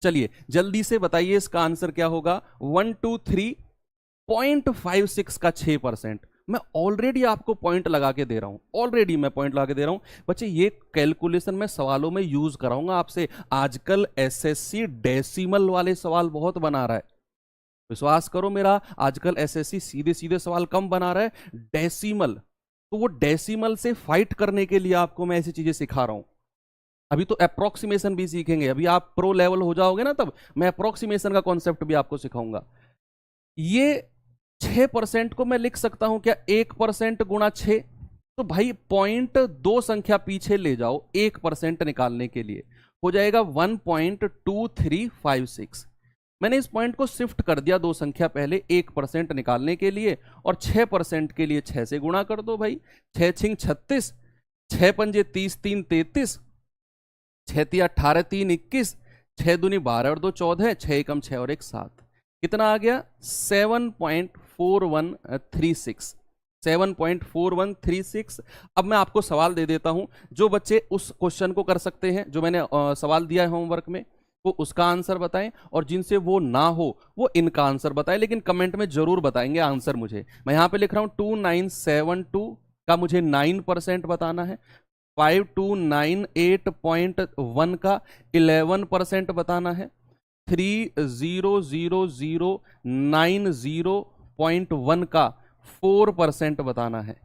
चलिए जल्दी से बताइए इसका आंसर क्या होगा। 123.56 का 6%। मैं ऑलरेडी आपको पॉइंट लगा के दे रहा हूं, बच्चे ये कैलकुलेशन मैं सवालों में यूज कराऊंगा आपसे। आजकल एसएससी डेसिमल वाले सवाल बहुत बना रहा है, विश्वास करो मेरा, आजकल एसएससी सीधे सीधे सवाल कम बना रहा है, डेसिमल। तो वो डेसिमल से फाइट करने के लिए आपको मैं ऐसी चीजें सिखा रहा हूं। अभी तो अप्रोक्सीमेशन भी सीखेंगे, अभी आप प्रो लेवल हो जाओगे ना तब मैं अप्रोक्सीमेशन का कॉन्सेप्ट भी आपको सिखाऊंगा। ये 6% को मैं लिख सकता हूं क्या 1% गुणा 6? तो भाई पॉइंट 2 संख्या पीछे ले जाओ 1% निकालने के लिए, हो जाएगा 1.2356। मैंने इस पॉइंट को शिफ्ट कर दिया 2 संख्या पहले 1% निकालने के लिए, और 6% के लिए 6 से गुणा कर दो भाई। 6 छिंग 36, 6 पंजे 30, 3 33, 6 तिया 18, 3 21, 6 दूनी 12 और 2 14, 6 एकम 6 और 1 7। कितना आ गया 7.4136। 7.4136। अब मैं आपको सवाल दे देता हूं, जो बच्चे उस क्वेश्चन को कर सकते हैं जो मैंने सवाल दिया है होमवर्क में, वो उसका आंसर बताएं, और जिनसे वो ना हो वो इनका आंसर बताएं, लेकिन कमेंट में जरूर बताएंगे आंसर मुझे। मैं यहां पे लिख रहा हूं 2972 का मुझे 9% बताना है, 5298.1 का 11% बताना है, 300090.1 का 4% बताना है।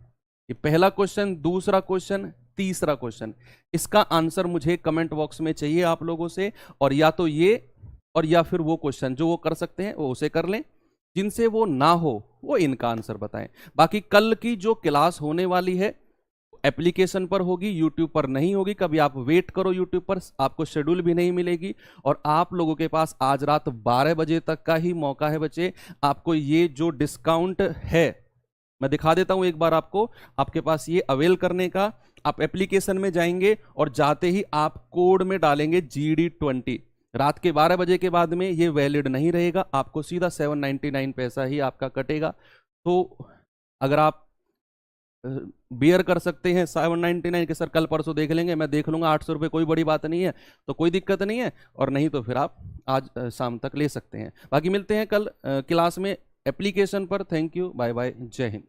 ये पहला क्वेश्चन, दूसरा क्वेश्चन, तीसरा क्वेश्चन। इसका आंसर मुझे कमेंट बॉक्स में चाहिए आप लोगों से, और या तो ये और या फिर वो क्वेश्चन जो वो कर सकते हैं वो उसे कर लें, जिनसे वो ना हो वो इनका आंसर बताएं। बाकी कल की जो क्लास होने वाली है एप्लीकेशन पर होगी, यूट्यूब पर नहीं होगी। कभी आप वेट करो, यूट्यूब पर आपको शेड्यूल भी नहीं मिलेगी, और आप लोगों के पास आज रात 12 बजे तक का ही मौका है बच्चे। आपको ये जो डिस्काउंट है मैं दिखा देता हूं एक बार आपको, आपके पास ये अवेल करने का। आप एप्लीकेशन में जाएंगे और जाते ही आप कोड में डालेंगे GD20। रात के 12 बजे के बाद में ये वैलिड नहीं रहेगा, आपको सीधा 799 पैसा ही आपका कटेगा। तो अगर आप बियर कर सकते हैं 799 के, सर कल परसों देख लेंगे, मैं देख लूंगा, 800 रुपये कोई बड़ी बात नहीं है, तो कोई दिक्कत नहीं है। और नहीं तो फिर आप आज शाम तक ले सकते हैं। बाकी मिलते हैं कल क्लास में एप्लीकेशन पर। थैंक यू, बाय बाय, जय हिंद।